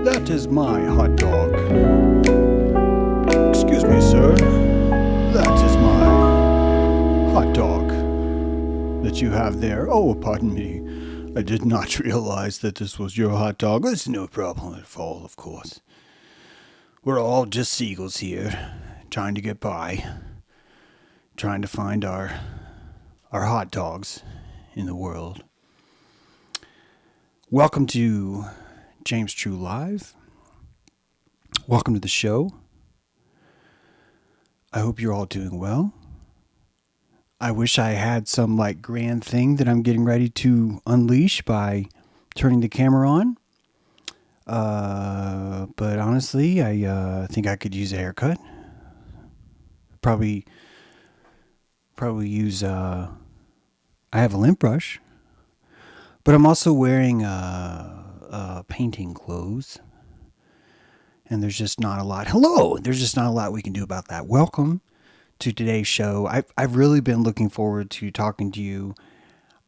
That is my hot dog. Excuse me, sir. That is my hot dog that you have there. Oh, pardon me. I did not realize that this was your hot dog. It's no problem at all, of course. We're all just seagulls here, trying to get by, trying to find our hot dogs in the world. Welcome to James True Live. Welcome to the show. I hope you're all doing well. I wish I had some grand thing that I'm getting ready to unleash by turning the camera on. But honestly, I think I could use a haircut. Probably use, I have a lint brush, but I'm also wearing, painting clothes, and there's just not a lot. Hello! There's just not a lot we can do about that. Welcome to today's show. I've really been looking forward to talking to you.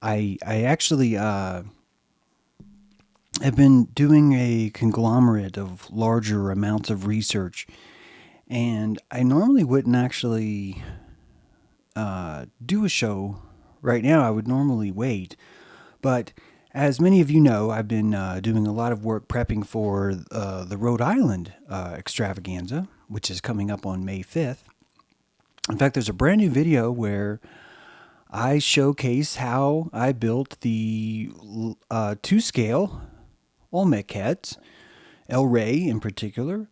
I actually, have been doing a conglomerate of larger amounts of research, and I normally wouldn't actually do a show right now. I would normally wait, but as many of you know, I've been doing a lot of work prepping for the Rhode Island extravaganza, which is coming up on May 5th. In fact, there's a brand new video where I showcase how I built the 2-scale Olmec heads, El Rey in particular.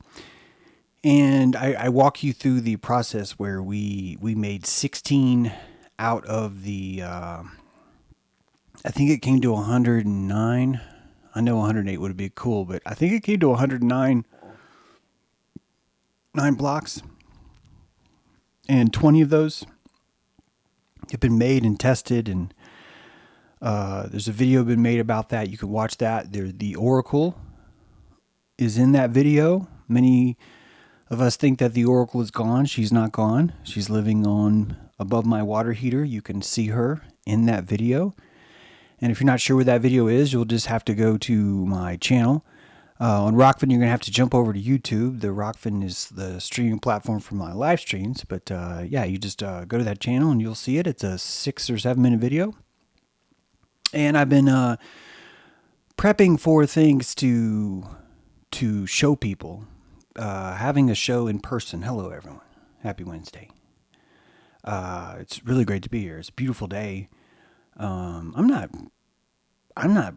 And I walk you through the process where we made 16 out of the, I think it came to 109. I know 108 would be cool, but I think it came to 109 blocks. And 20 of those have been made and tested, and there's a video been made about that. You can watch that. The Oracle is in that video. Many of us think that the Oracle is gone. She's not gone. She's living on above my water heater. You can see her in that video. And if you're not sure what that video is, you'll just have to go to my channel. On Rockfin, you're going to have to jump over to YouTube. The Rockfin is the streaming platform for my live streams. But yeah, you just go to that channel and you'll see it. It's a 6 or 7 minute video. And I've been prepping for things to show people. Having a show in person. Hello, everyone. Happy Wednesday. It's really great to be here. It's a beautiful day. I'm not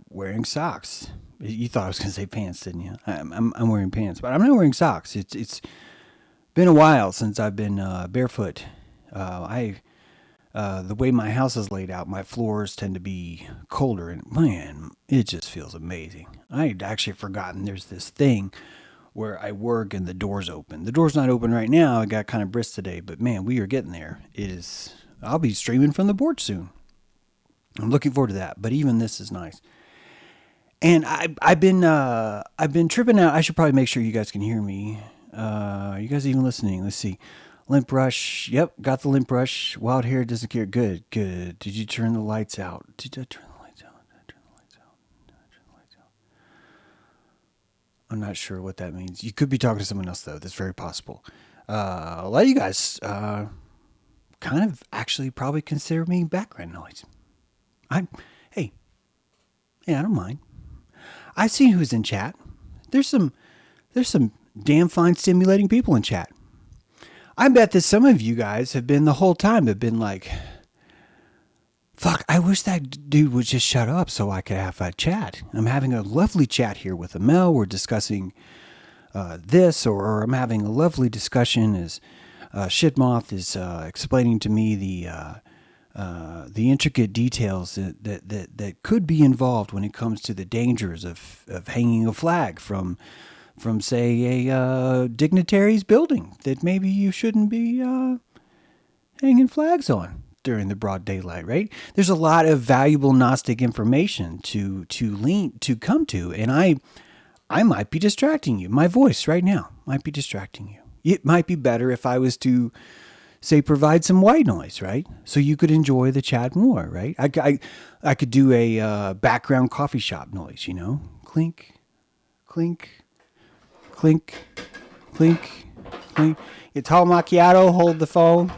wearing socks. You thought I was going to say pants, didn't you? I'm wearing pants, but I'm not wearing socks. It's been a while since I've been barefoot. The way my house is laid out, my floors tend to be colder, and man, it just feels amazing. I'd actually forgotten there's this thing where I work and the door's open. The door's not open right now. I got kind of brisk today, but man, we are getting there. I'll be streaming from the porch soon. I'm looking forward to that. But even this is nice. And I've been tripping out. I should probably make sure you guys can hear me. You guys even listening? Let's see. Limp brush. Yep, got the limp brush. Wild hair doesn't care. Good. Did you turn the lights out? Did I turn the lights out? I'm not sure what that means. You could be talking to someone else, though. That's very possible. A lot of you guys kind of actually probably consider me background noise. Hey, I don't mind. I've seen who's in chat. There's some damn fine stimulating people in chat. I bet that some of you guys have been the whole time have been like, fuck, I wish that dude would just shut up so I could have a chat. I'm having a lovely chat here with Amel. We're discussing this, or I'm having a lovely discussion as Shitmoth is explaining to me the intricate details that could be involved when it comes to the dangers of hanging a flag from say a dignitary's building that maybe you shouldn't be hanging flags on during the broad daylight, right? There's a lot of valuable Gnostic information to come to, and I might be distracting you. My voice right now might be distracting you. It might be better if I was to say provide some white noise, right? So you could enjoy the chat more, right? I could do a background coffee shop noise, clink, clink, clink, clink, clink. Your tall macchiato, hold the phone.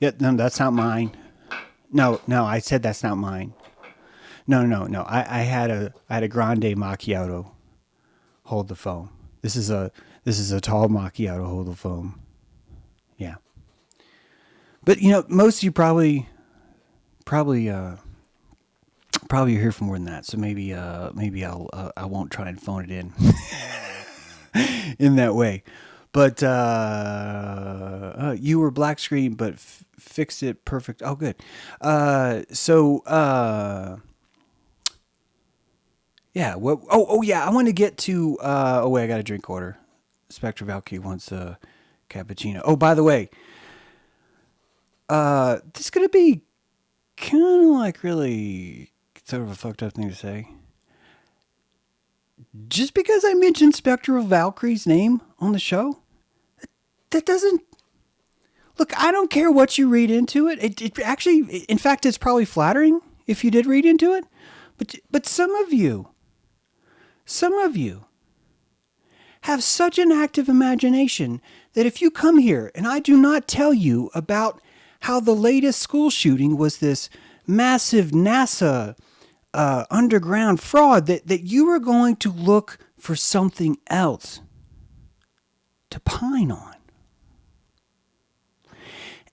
Yeah, no, that's not mine. No, I said that's not mine. No. I had a grande macchiato, hold the phone. This is a tall macchiato, hold the phone. Yeah. But most of you probably you're here for more than that. So maybe I won't try and phone it in in that way. But you were black screen, but fixed it perfect. Oh, good. Yeah. What? Oh, yeah. I want to get to. Wait. I got a drink order. Spectre Valkyrie wants a cappuccino. Oh, by the way, this is gonna be kind of like really sort of a fucked up thing to say. Just because I mentioned Spectral Valkyrie's name on the show, that doesn't... Look, I don't care what you read into it. It actually, in fact, it's probably flattering if you did read into it. But some of you have such an active imagination that if you come here and I do not tell you about how the latest school shooting was this massive NASA underground fraud, that you are going to look for something else to pine on.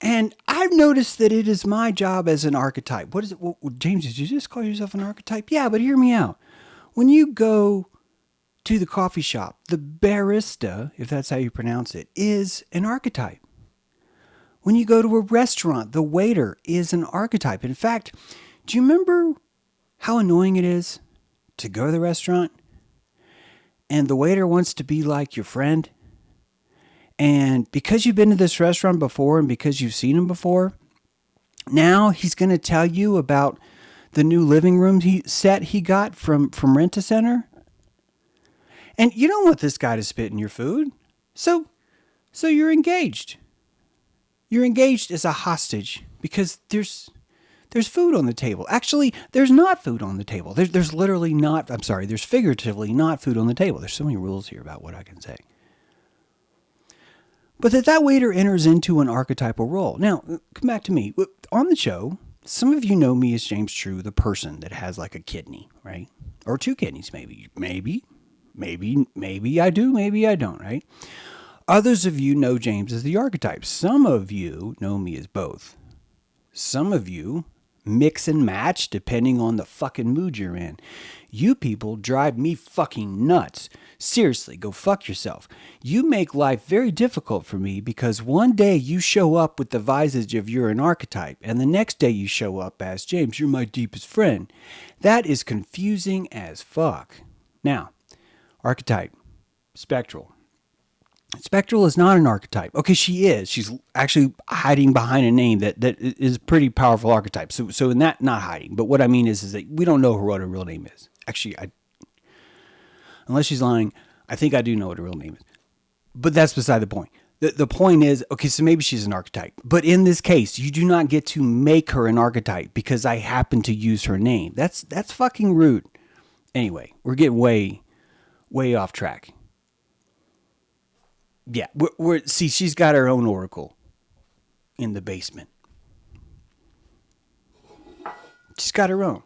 And I've noticed that it is my job as an archetype. What is it? Well, James, did you just call yourself an archetype? Yeah, but hear me out. When you go to the coffee shop, the barista, if that's how you pronounce it, is an archetype. When you go to a restaurant, the waiter is an archetype. In fact, do you remember how annoying it is to go to the restaurant and the waiter wants to be like your friend? And because you've been to this restaurant before and because you've seen him before, now he's going to tell you about the new living room set he got from Rent-A-Center. And you don't want this guy to spit in your food. So you're engaged. You're engaged as a hostage because there's food on the table. Actually, there's not food on the table. There's literally not, there's figuratively not food on the table. There's so many rules here about what I can say. But that waiter enters into an archetypal role. Now, come back to me. On the show, some of you know me as James True, the person that has like a kidney, right? Or two kidneys, maybe. Maybe I do, maybe I don't, right? Others of you know James as the archetype. Some of you know me as both. Some of you mix and match depending on the fucking mood you're in. You people drive me fucking nuts. Seriously, go fuck yourself. You make life very difficult for me because one day you show up with the visage of you're an archetype, and the next day you show up as James, you're my deepest friend. That is confusing as fuck. Now, archetype, spectral. Spectral is not an archetype. Okay, she is. She's actually hiding behind a name that is a pretty powerful archetype. So in that, not hiding. But what I mean is that we don't know what her real name is. Actually, unless she's lying, I think I do know what her real name is. But that's beside the point. The point is, okay, so maybe she's an archetype. But in this case, you do not get to make her an archetype because I happen to use her name. That's fucking rude. Anyway, we're getting way off track. Yeah, see, she's got her own oracle in the basement. She's got her own.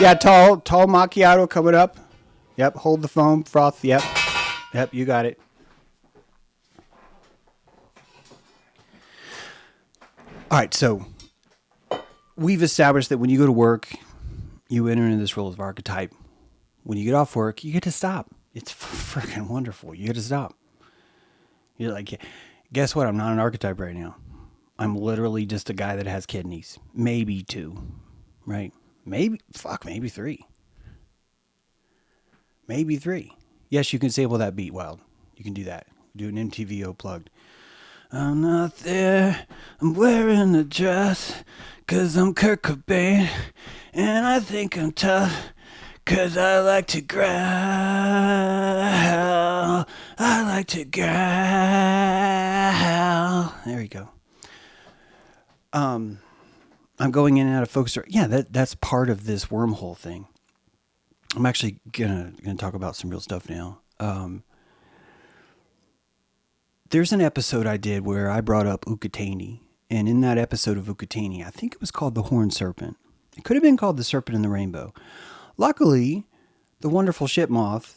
Yeah, tall macchiato coming up. Yep, hold the foam, froth, yep, you got it. All right, so we've established that when you go to work, you enter into this role of archetype. When you get off work, you get to stop. It's freaking wonderful. You get to stop. You're like, guess what? I'm not an archetype right now. I'm literally just a guy that has kidneys. Maybe two, right? Maybe 3. Maybe 3. Yes, you can sample that beat, Wild. You can do that. Do an MTV plugged. I'm not there. I'm wearing a dress. 'Cause I'm Kurt Cobain. And I think I'm tough. 'Cause I like to growl. I like to growl. There you go. I'm going in and out of focus. Yeah, that's part of this wormhole thing. I'm actually gonna talk about some real stuff now. There's an episode I did where I brought up Ukitani. And in that episode of Ukitani, I think it was called The Horned Serpent. It could have been called The Serpent in the Rainbow. Luckily, the wonderful Shitmoth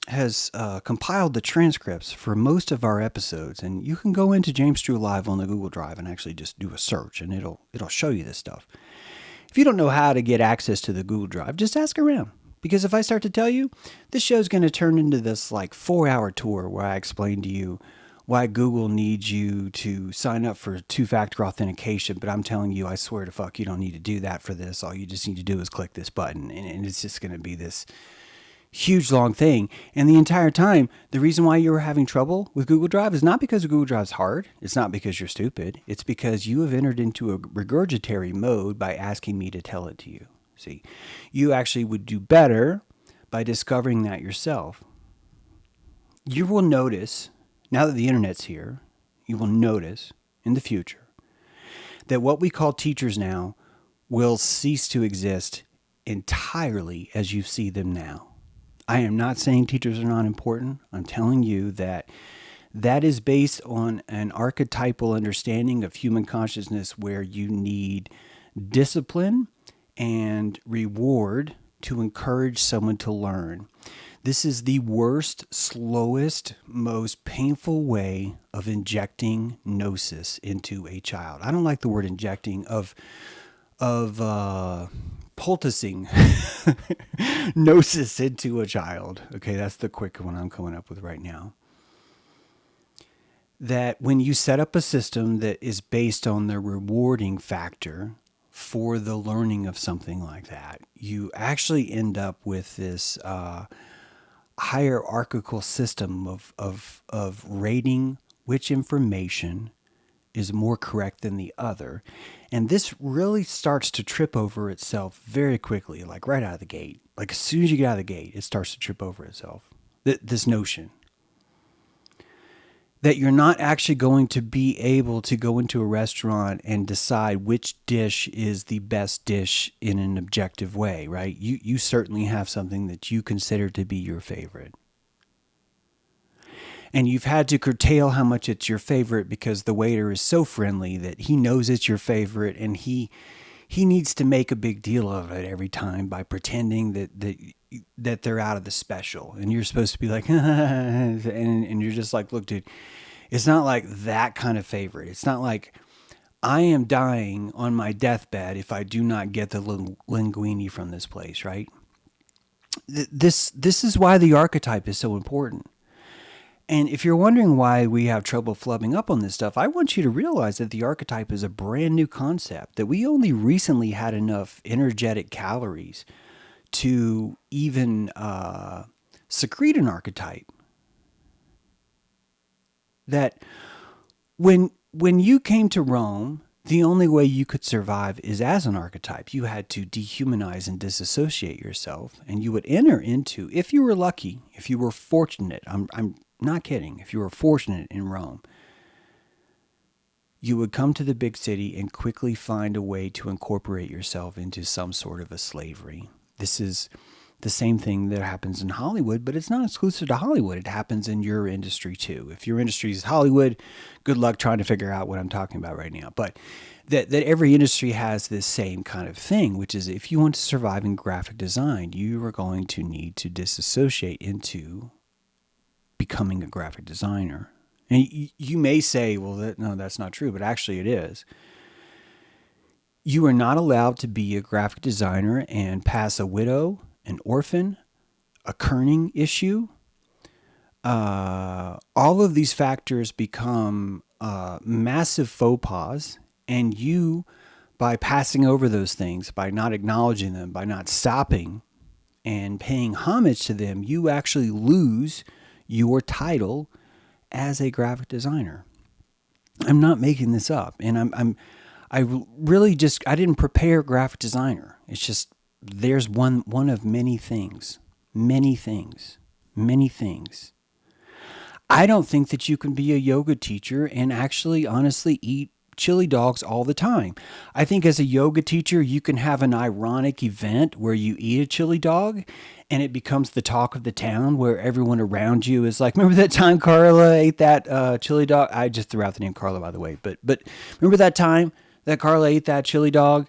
has compiled the transcripts for most of our episodes. And you can go into James Drew Live on the Google Drive and actually just do a search, and it'll show you this stuff. If you don't know how to get access to the Google Drive, just ask around. Because if I start to tell you, this show's going to turn into this like 4-hour tour where I explain to you why Google needs you to sign up for 2-factor authentication. But I'm telling you, I swear to fuck, you don't need to do that for this. All you just need to do is click this button. And it's just going to be this huge, long thing. And the entire time, the reason why you were having trouble with Google Drive is not because Google Drive's hard. It's not because you're stupid. It's because you have entered into a regurgitatory mode by asking me to tell it to you. See, you actually would do better by discovering that yourself. You will notice, now that the internet's here, you will notice in the future that what we call teachers now will cease to exist entirely as you see them now. I am not saying teachers are not important. I'm telling you that is based on an archetypal understanding of human consciousness where you need discipline and reward to encourage someone to learn. This is the worst, slowest, most painful way of injecting gnosis into a child. I don't like the word injecting, of poulticing gnosis into a child. Okay, that's the quick one I'm coming up with right now. That when you set up a system that is based on the rewarding factor for the learning of something like that, you actually end up with this hierarchical system of rating which information is more correct than the other. And this really starts to trip over itself very quickly, like right out of the gate. Like as soon as you get out of the gate, it starts to trip over itself. This notion that you're not actually going to be able to go into a restaurant and decide which dish is the best dish in an objective way, right? You certainly have something that you consider to be your favorite. And you've had to curtail how much it's your favorite because the waiter is so friendly that he knows it's your favorite, and he needs to make a big deal of it every time by pretending that they're out of the special. And you're supposed to be like, and you're just like, look, dude, it's not like that kind of favorite. It's not like I am dying on my deathbed if I do not get the linguine from this place, right? This is why the archetype is so important. And if you're wondering why we have trouble flubbing up on this stuff, I want you to realize that the archetype is a brand new concept, that we only recently had enough energetic calories to even secrete an archetype. That when you came to Rome, the only way you could survive is as an archetype. You had to dehumanize and disassociate yourself, and you would enter into, if you were lucky, if you were fortunate, I'm not kidding, if you were fortunate in Rome, you would come to the big city and quickly find a way to incorporate yourself into some sort of a slavery. This is the same thing that happens in Hollywood, but it's not exclusive to Hollywood. It happens in your industry too. If your industry is Hollywood, good luck trying to figure out what I'm talking about right now. But that every industry has this same kind of thing, which is if you want to survive in graphic design, you are going to need to disassociate into becoming a graphic designer. And you may say, well, no, that's not true, but actually it is. You are not allowed to be a graphic designer and pass a widow, an orphan, a kerning issue. All of these factors become massive faux pas, and you, by passing over those things, by not acknowledging them, by not stopping and paying homage to them, you actually lose your title as a graphic designer. I'm not making this up, and I didn't prepare graphic designer. It's just there's one of many things. I don't think that you can be a yoga teacher and actually honestly eat chili dogs all the time. I think as a yoga teacher, you can have an ironic event where you eat a chili dog and it becomes the talk of the town, where everyone around you is like, remember that time Carla ate that chili dog? I just threw out the name Carla, by the way. But remember that time that Carla ate that chili dog?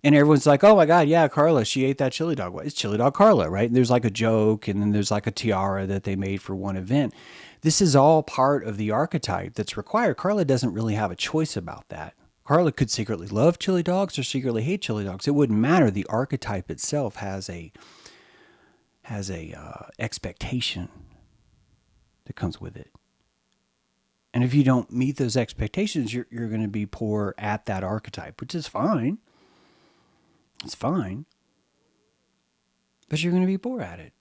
And everyone's like, oh my God, yeah, Carla, she ate that chili dog. Well, it's chili dog Carla, right? And there's like a joke, and then there's like a tiara that they made for one event. This is all part of the archetype that's required. Carla doesn't really have a choice about that. Carla could secretly love chili dogs or secretly hate chili dogs. It wouldn't matter. The archetype itself has a expectation that comes with it. And if you don't meet those expectations, you're going to be poor at that archetype, which is fine. It's fine. But you're going to be poor at it.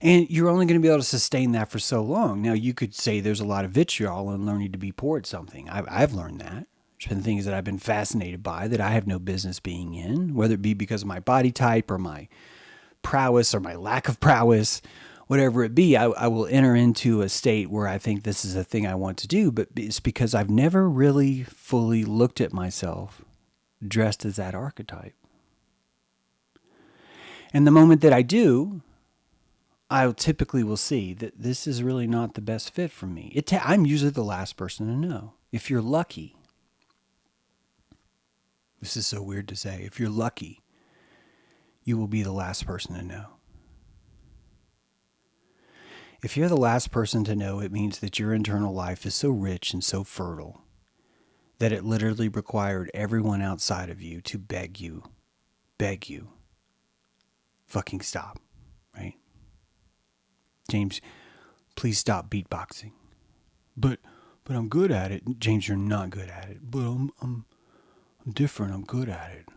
And you're only going to be able to sustain that for so long. Now, you could say there's a lot of vitriol in learning to be poor at something. I've learned that. There's been things that I've been fascinated by that I have no business being in, whether it be because of my body type or my prowess or my lack of prowess, whatever it be. I will enter into a state where I think this is a thing I want to do, but it's because I've never really fully looked at myself dressed as that archetype. And the moment that I do, I typically will see that this is really not the best fit for me. I'm usually the last person to know. If you're lucky, this is so weird to say, if you're lucky, you will be the last person to know. If you're the last person to know, it means that your internal life is so rich and so fertile that it literally required everyone outside of you to beg you, fucking stop, right? James, please stop beatboxing. But I'm good at it. James, you're not good at it. But I'm different. I'm good at it.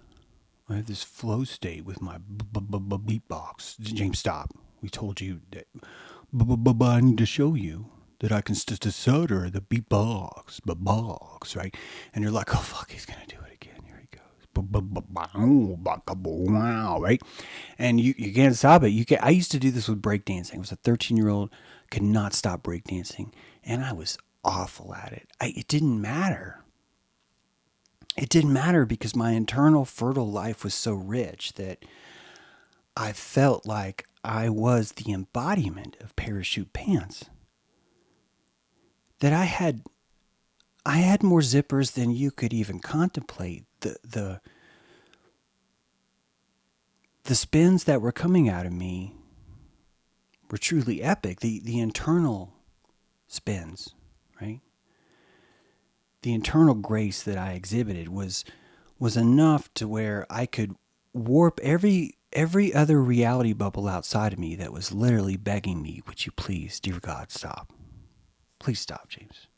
I have this flow state with my beatbox. James, stop. We told you that. But I need to show you that I can stutter the beatbox, right? And you're like, oh fuck, he's gonna do it again. Here he goes. Right? And you can't stop it. I used to do this with breakdancing. I was a 13-year-old, could not stop breakdancing, and I was awful at it. It didn't matter. It didn't matter because my internal fertile life was so rich that I felt like I was the embodiment of parachute pants. That I had more zippers than you could even contemplate. The spins that were coming out of me were truly epic. The internal spins, right? The internal grace that I exhibited was enough to where I could warp every other reality bubble outside of me that was literally begging me, would you please, dear God, stop. Please stop, James.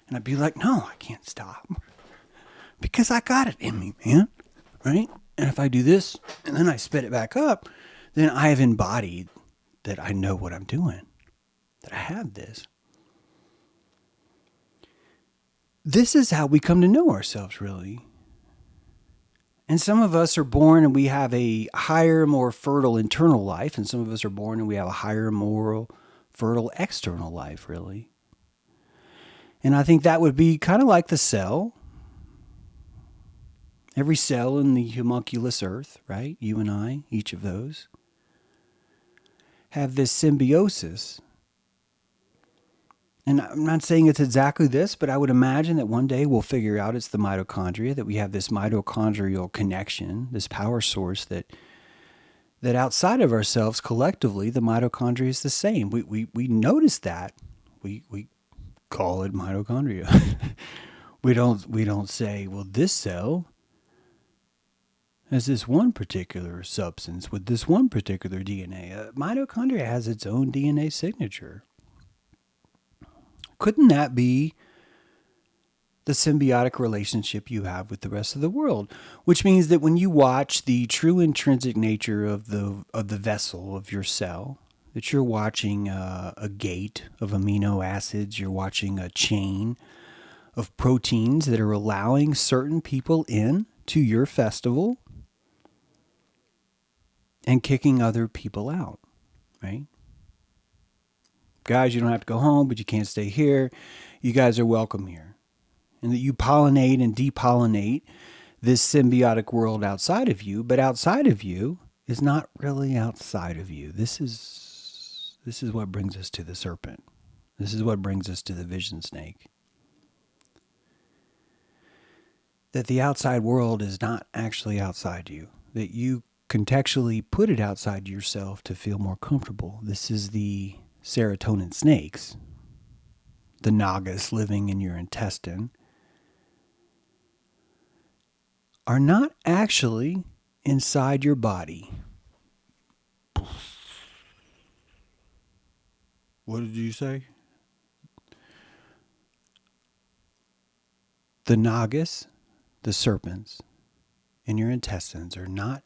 And I'd be like, no, I can't stop. Because I got it in me, man. Right? And if I do this, and then I spit it back up, then I have embodied that I know what I'm doing. That I have this. This is how we come to know ourselves, really. And some of us are born and we have a higher, more fertile internal life. And some of us are born and we have a higher, more fertile external life, really. And I think that would be kind of like the cell. Every cell in the homunculus earth, right? You and I, each of those, have this symbiosis. And I'm not saying it's exactly this, but I would imagine that one day we'll figure out it's the mitochondria, that we have this mitochondrial connection, this power source that outside of ourselves collectively, the mitochondria is the same. We notice that. We call it mitochondria. we don't say, well, this cell has this one particular substance with this one particular DNA. Mitochondria has its own DNA signature. Couldn't that be the symbiotic relationship you have with the rest of the world? Which means that when you watch the true intrinsic nature of the vessel of your cell, that you're watching a gate of amino acids, you're watching a chain of proteins that are allowing certain people in to your festival and kicking other people out, right? Guys, you don't have to go home, but you can't stay here. You guys are welcome here. And that you pollinate and depollinate this symbiotic world outside of you, but outside of you is not really outside of you. This is what brings us to the serpent. This is what brings us to the vision snake. That the outside world is not actually outside you. That you contextually put it outside yourself to feel more comfortable. This is the serotonin snakes, the nagas living in your intestine, are not actually inside your body. What did you say? The nagas, the serpents in your intestines are not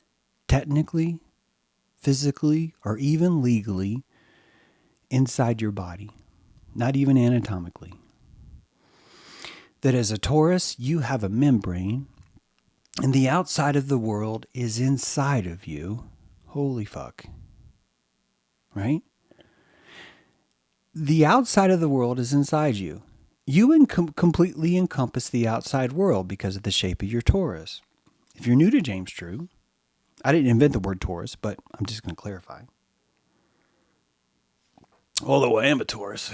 technically, physically, or even legally inside your body, not even anatomically. That as a Taurus, you have a membrane, and the outside of the world is inside of you. Holy fuck. Right? The outside of the world is inside you. You completely encompass the outside world because of the shape of your Taurus. If you're new to James True, I didn't invent the word Taurus, but I'm just going to clarify. Although I am a Taurus.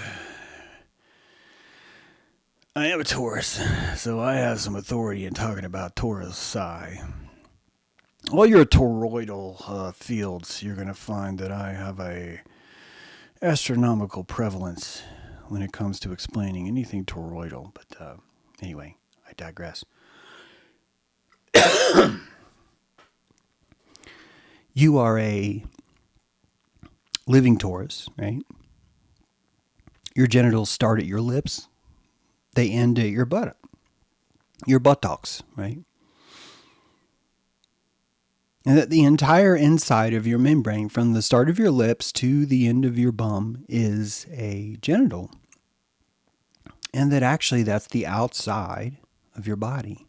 So I have some authority in talking about Taurus psi. All your toroidal fields, you're going to find that I have a astronomical prevalence when it comes to explaining anything toroidal. But anyway, I digress. You are a living torus, right? Your genitals start at your lips. They end at your buttocks, right? And that the entire inside of your membrane, from the start of your lips to the end of your bum, is a genital. And that actually that's the outside of your body.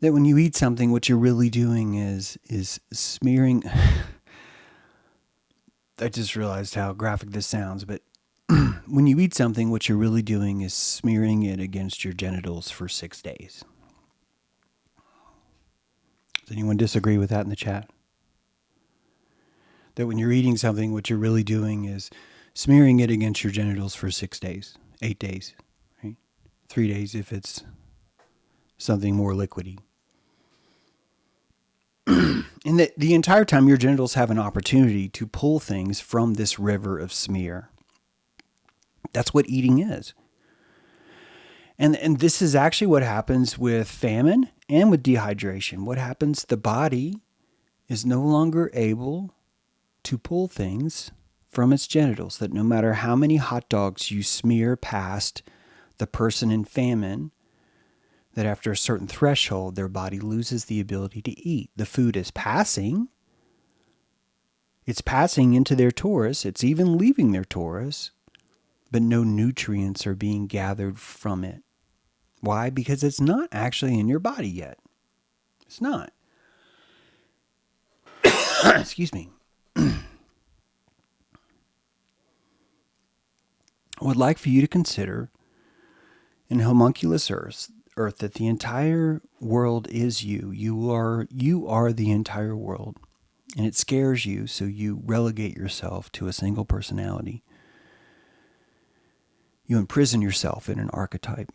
That when you eat something, what you're really doing is smearing. I just realized how graphic this sounds, but when you eat something, what you're really doing is smearing it against your genitals for 6 days. Does anyone disagree with that in the chat? That when you're eating something, what you're really doing is smearing it against your genitals for 6 days, 8 days, right? 3 days if it's something more liquidy. And that the entire time your genitals have an opportunity to pull things from this river of smear. That's what eating is. And this is actually what happens with famine and with dehydration. What happens? The body is no longer able to pull things from its genitals. That no matter how many hot dogs you smear past the person in famine, that after a certain threshold, their body loses the ability to eat. The food is passing. It's passing into their torus. It's even leaving their torus, but no nutrients are being gathered from it. Why? Because it's not actually in your body yet. It's not. Excuse me. I would like for you to consider in homunculus Earth that the entire world is you. You are the entire world. And it scares you, so you relegate yourself to a single personality. You imprison yourself in an archetype.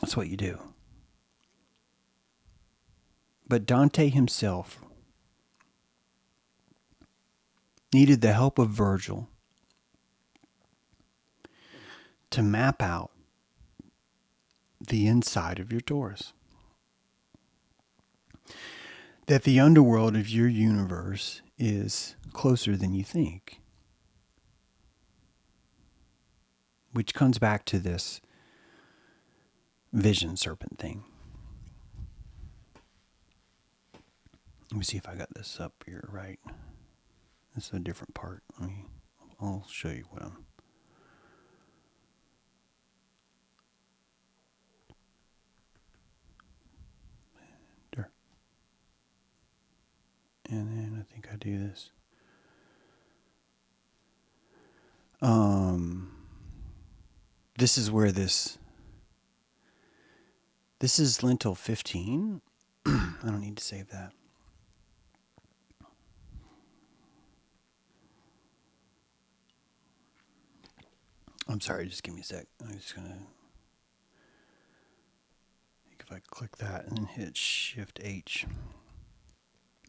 That's what you do. But Dante himself needed the help of Virgil to map out the inside of your torus. That the underworld of your universe is closer than you think. Which comes back to this vision serpent thing. Let me see if I got this up here right. This is a different part. I'll show you what I'm... There. And then I think I do this. This is where this is lintel 15. I don't need to save that. I'm sorry, just give me a sec. I'm just going to... If I click that and then hit Shift H.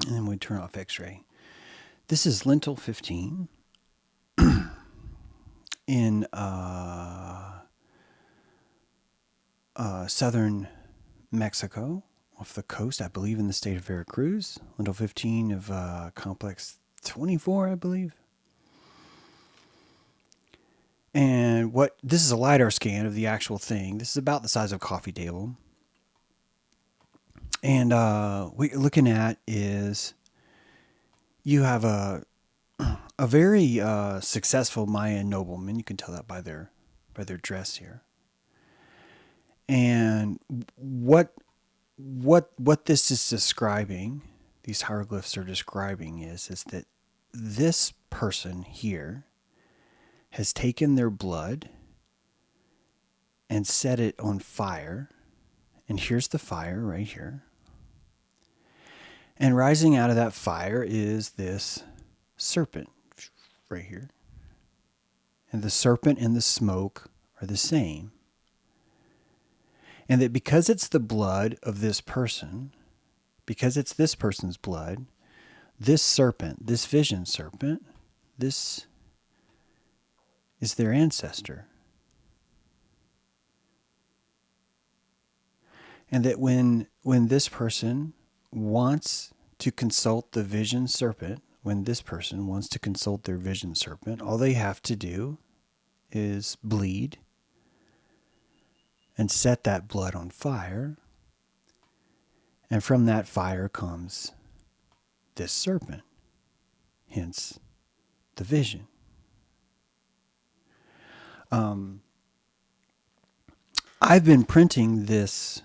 And then we turn off X-ray. This is lintel 15 in southern Mexico, off the coast, I believe in the state of Veracruz. Lintel 15 of complex 24, I believe. And this is a LiDAR scan of the actual thing. This is about the size of a coffee table. And what you're looking at is you have a very successful Mayan nobleman. You can tell that by their dress here. And what this is describing, these hieroglyphs are describing, is that this person here has taken their blood and set it on fire. And here's the fire right here. And rising out of that fire is this serpent right here. And the serpent and the smoke are the same. And that because it's the blood of this person, because it's this person's blood, this serpent, this vision serpent, this is their ancestor. And that when this person wants to consult the vision serpent, when this person wants to consult their vision serpent, all they have to do is bleed and set that blood on fire. And from that fire comes this serpent, hence the vision. I've been printing this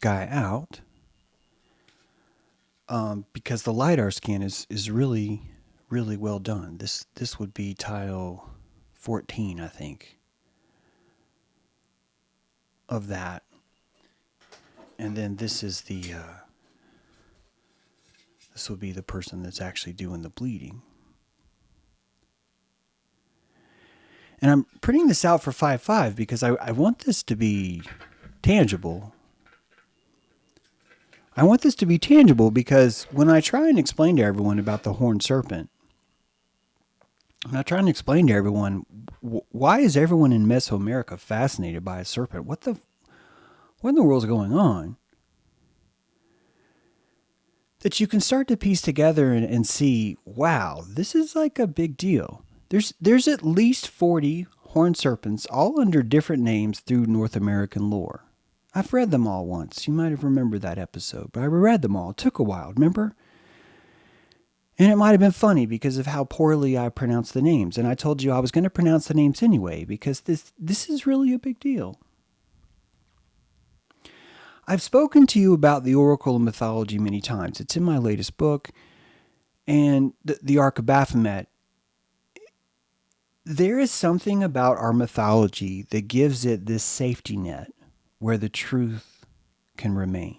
guy out because the LiDAR scan is really, really well done. This would be tile 14, I think, of that. And then this is this would be the person that's actually doing the bleeding. And I'm printing this out for 5.5 because I want this to be tangible. I want this to be tangible because when I try and explain to everyone about the horned serpent, I'm not trying to explain to everyone why is everyone in Mesoamerica fascinated by a serpent? What in the world is going on? That you can start to piece together and see, wow, this is like a big deal. There's at least 40 horned serpents, all under different names through North American lore. I've read them all once. You might have remembered that episode, but I reread them all. It took a while, remember? And it might have been funny because of how poorly I pronounced the names. And I told you I was going to pronounce the names anyway because this is really a big deal. I've spoken to you about the Oracle of Mythology many times. It's in my latest book. And the Ark of Baphomet. There is something about our mythology that gives it this safety net where the truth can remain.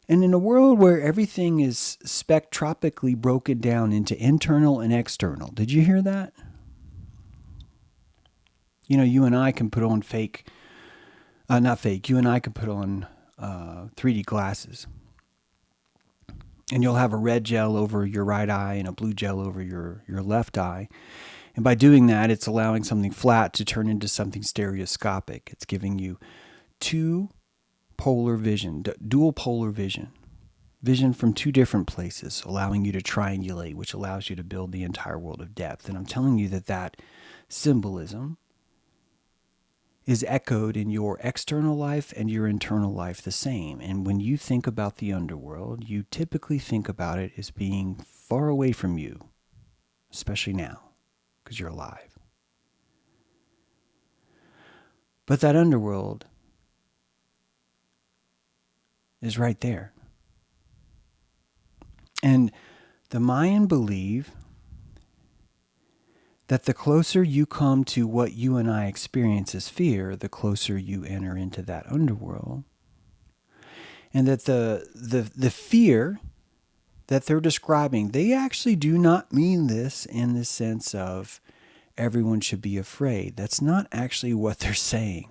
And in a world where everything is spectroscopically broken down into internal and external, did you hear that? You know, you and I can put on you and I can put on 3D glasses. And you'll have a red gel over your right eye and a blue gel over your left eye. And by doing that, it's allowing something flat to turn into something stereoscopic. It's giving you two polar vision, dual polar vision. Vision from two different places, allowing you to triangulate, which allows you to build the entire world of depth. And I'm telling you that symbolism is echoed in your external life and your internal life the same. And when you think about the underworld, you typically think about it as being far away from you, especially now, because you're alive. But that underworld is right there. And the Mayan believe that the closer you come to what you and I experience as fear, the closer you enter into that underworld. And that the fear that they're describing, they actually do not mean this in the sense of everyone should be afraid. That's not actually what they're saying.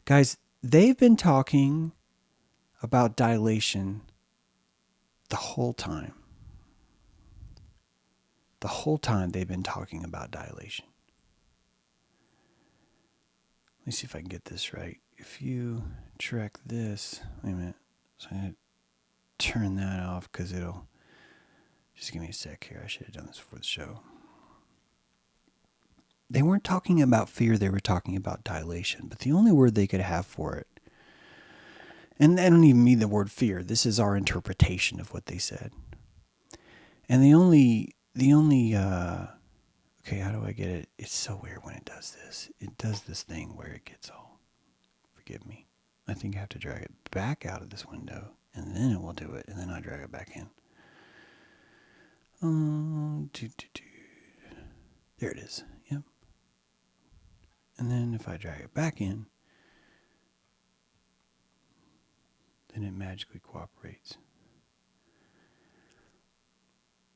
Guys, they've been talking about dilation the whole time. The whole time they've been talking about dilation. Let me see if I can get this right. If you track this, wait a minute. So I'm going to turn that off because it'll, just give me a sec here. I should have done this before the show. They weren't talking about fear, they were talking about dilation. But the only word they could have for it, and I don't even mean the word fear. This is our interpretation of what they said. And the only, okay, how do I get it? It's so weird when it does this. It does this thing where it gets all, forgive me. I think I have to drag it back out of this window, and then it will do it, and then I drag it back in. There it is. Yep. And then if I drag it back in, then it magically cooperates.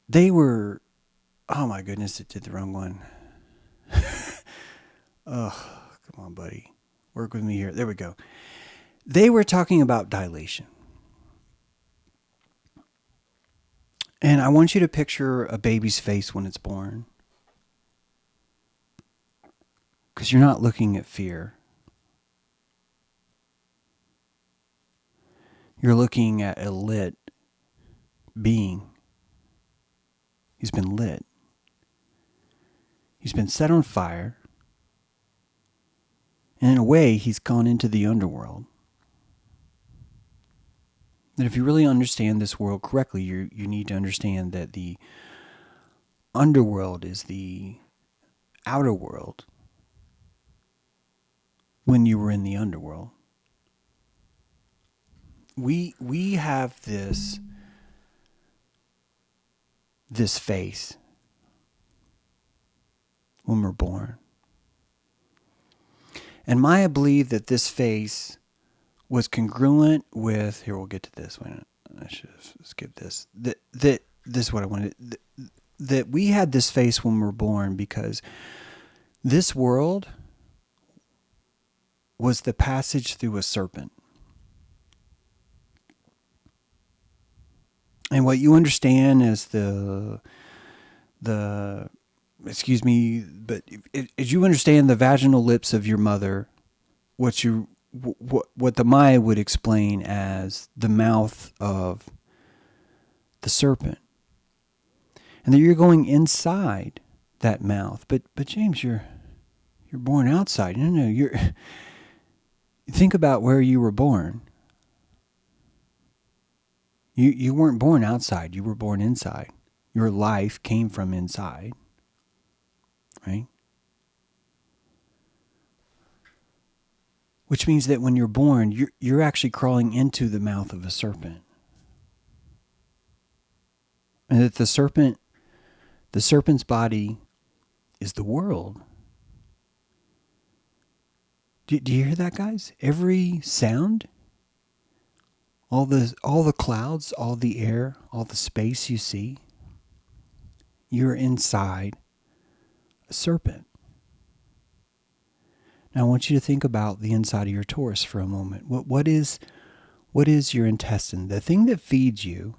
They were, oh my goodness, it did the wrong one. Oh, come on, buddy. Work with me here. There we go. They were talking about dilation. And I want you to picture a baby's face when it's born. Because you're not looking at fear. You're looking at a lit being. He's been lit. He's been set on fire. And in a way, he's gone into the underworld. That if you really understand this world correctly, you need to understand that the underworld is the outer world when you were in the underworld. We have this face when we're born. And Maya believed that this face was congruent with, here we'll get to this one. I should have skipped this. That this is what I wanted. That we had this face when we were born because this world was the passage through a serpent. And what you understand as excuse me, but as you understand the vaginal lips of your mother, what the Maya would explain as the mouth of the serpent. And that you're going inside that mouth. But James, you're born outside. No, think about where you were born. You weren't born outside, you were born inside. Your life came from inside. Right? Which means that when you're born, you're actually crawling into the mouth of a serpent. And that the serpent's body is the world. Do you hear that, guys? Every sound, all the clouds, all the air, all the space you see, you're inside a serpent. Now I want you to think about the inside of your torus for a moment. What is your intestine? The thing that feeds you,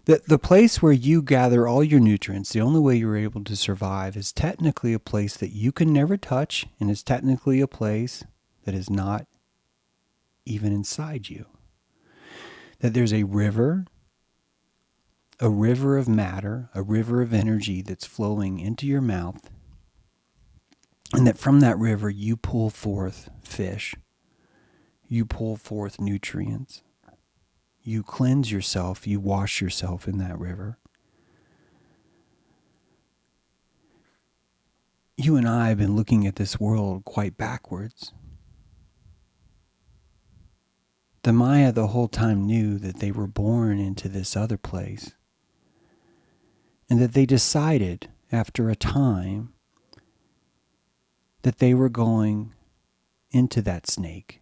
the place where you gather all your nutrients, the only way you're able to survive is technically a place that you can never touch, and is technically a place that is not even inside you. That there's a river of matter, a river of energy that's flowing into your mouth, and that from that river you pull forth fish, you pull forth nutrients, you cleanse yourself, you wash yourself in that river. You and I have been looking at this world quite backwards. The Maya the whole time knew that they were born into this other place, and that they decided after a time that they were going into that snake.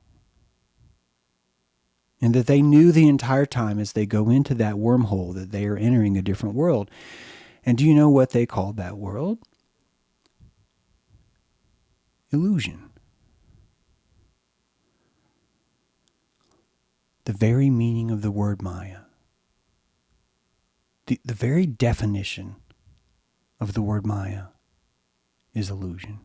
And that they knew the entire time as they go into that wormhole that they are entering a different world. And do you know what they called that world? Illusion. The very meaning of the word Maya. The very definition of the word Maya is illusion.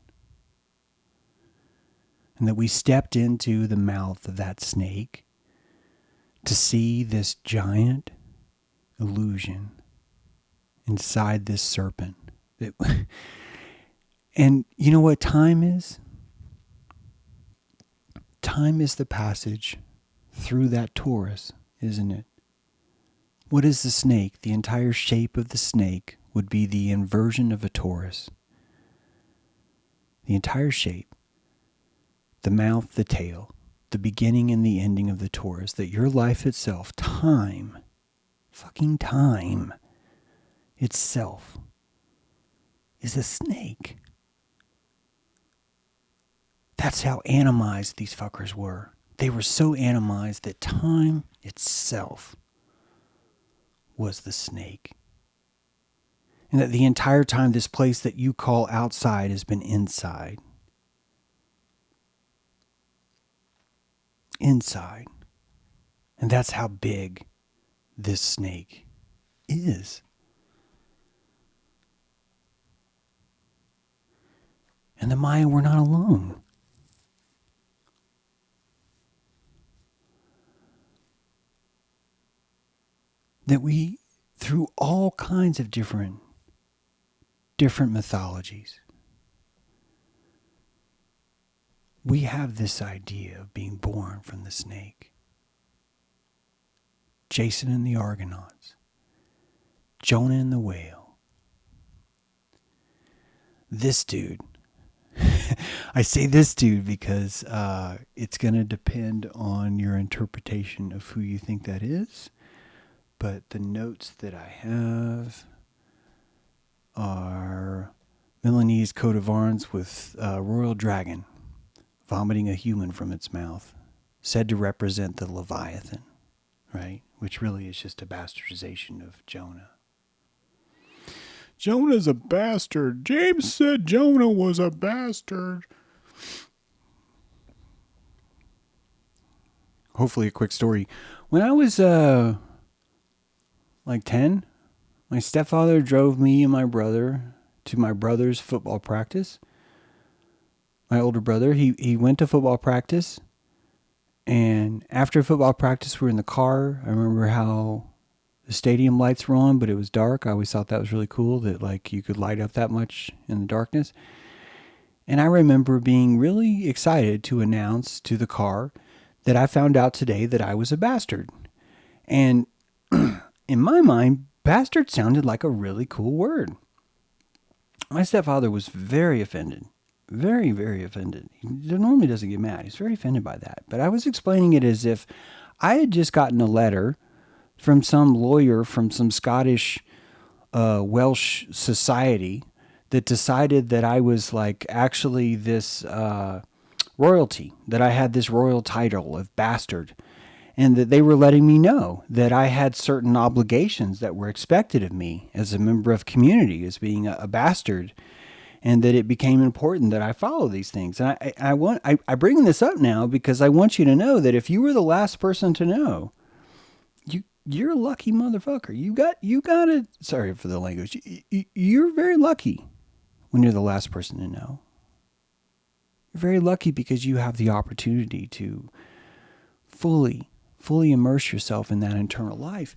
And that we stepped into the mouth of that snake to see this giant illusion inside this serpent. And you know what time is? Time is the passage through that torus, isn't it? What is the snake? The entire shape of the snake would be the inversion of a torus. The entire shape. The mouth, the tail. The beginning and the ending of the torus, that your life itself, time, fucking time itself, is a snake. That's how animized these fuckers were. They were so animized that time itself was the snake. And that the entire time this place that you call outside has been inside. Inside. And that's how big this snake is. And the Maya were not alone. That we, through all kinds of different mythologies, we have this idea of being born from the snake. Jason and the Argonauts. Jonah and the whale. This dude. I say this dude because it's going to depend on your interpretation of who you think that is. But the notes that I have are Milanese coat of arms with a royal dragon vomiting a human from its mouth, said to represent the Leviathan, right? Which really is just a bastardization of Jonah. Jonah's a bastard. James said Jonah was a bastard. Hopefully a quick story. When I was like 10, my stepfather drove me and my brother to my brother's football practice. My older brother, he went to football practice. And after football practice, we were in the car. I remember how the stadium lights were on, but it was dark. I always thought that was really cool that like you could light up that much in the darkness. And I remember being really excited to announce to the car that I found out today that I was a bastard. And in my mind, bastard sounded like a really cool word. My stepfather was very offended. Very, very offended. He normally doesn't get mad. He's very offended by that. But I was explaining it as if I had just gotten a letter from some lawyer from some Scottish Welsh society that decided that I was like actually this royalty, that I had this royal title of bastard, and that they were letting me know that I had certain obligations that were expected of me as a member of community, as being a bastard, and that it became important that I follow these things. And I bring this up now because I want you to know that if you were the last person to know, you're a lucky motherfucker. You got it. Sorry for the language. You're very lucky when you're the last person to know. You're very lucky because you have the opportunity to fully immerse yourself in that internal life.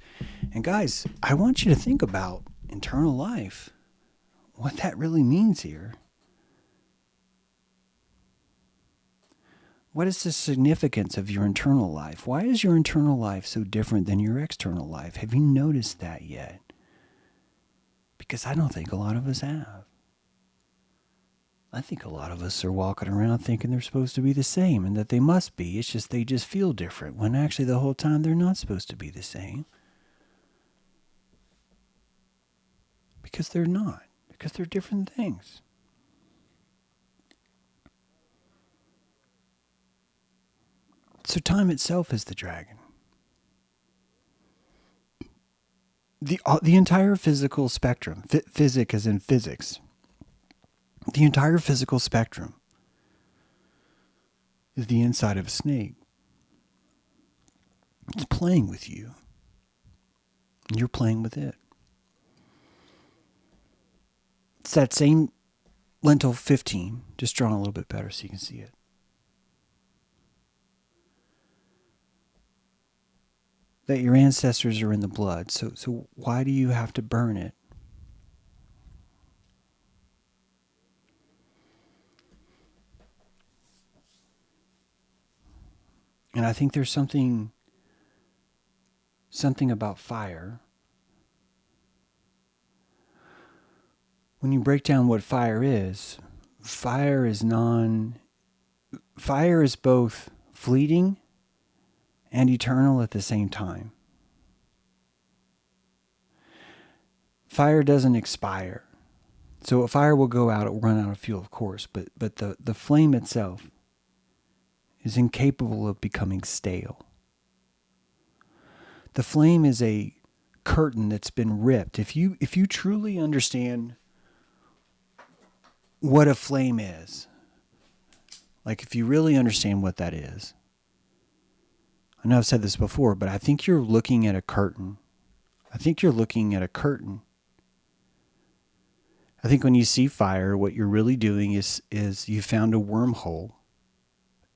And guys, I want you to think about internal life. What that really means here. What is the significance of your internal life? Why is your internal life so different than your external life? Have you noticed that yet? Because I don't think a lot of us have. I think a lot of us are walking around thinking they're supposed to be the same and that they must be. It's just they just feel different when actually the whole time they're not supposed to be the same. Because they're not. Because they're different things. So time itself is the dragon. The entire physical spectrum, physic as in physics, the entire physical spectrum is the inside of a snake. It's playing with you. And you're playing with it. It's that same lentil 15, just drawn a little bit better so you can see it. That your ancestors are in the blood. So why do you have to burn it? And I think there's something about fire. When you break down what fire is both fleeting and eternal at the same time. Fire doesn't expire. So a fire will go out, it will run out of fuel, of course, but the flame itself is incapable of becoming stale. The flame is a curtain that's been ripped. If you truly understand what a flame is, like if you really understand what that is, I know I've said this before, but I think you're looking at a curtain I think you're looking at a curtain. I think when you see fire, what you're really doing is you found a wormhole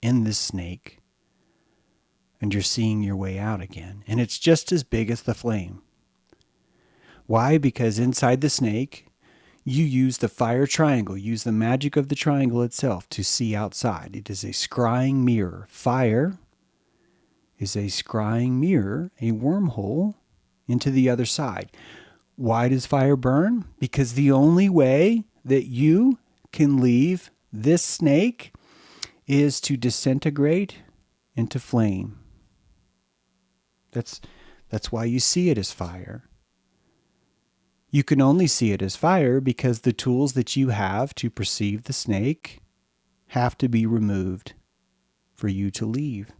in this snake and you're seeing your way out again. And it's just as big as the flame. Why? Because inside the snake, you use the fire triangle, use the magic of the triangle itself to see outside. It is a scrying mirror. Fire is a scrying mirror, a wormhole into the other side. Why does fire burn? Because the only way that you can leave this snake is to disintegrate into flame. That's why you see it as fire. You can only see it as fire because the tools that you have to perceive the snake have to be removed for you to leave.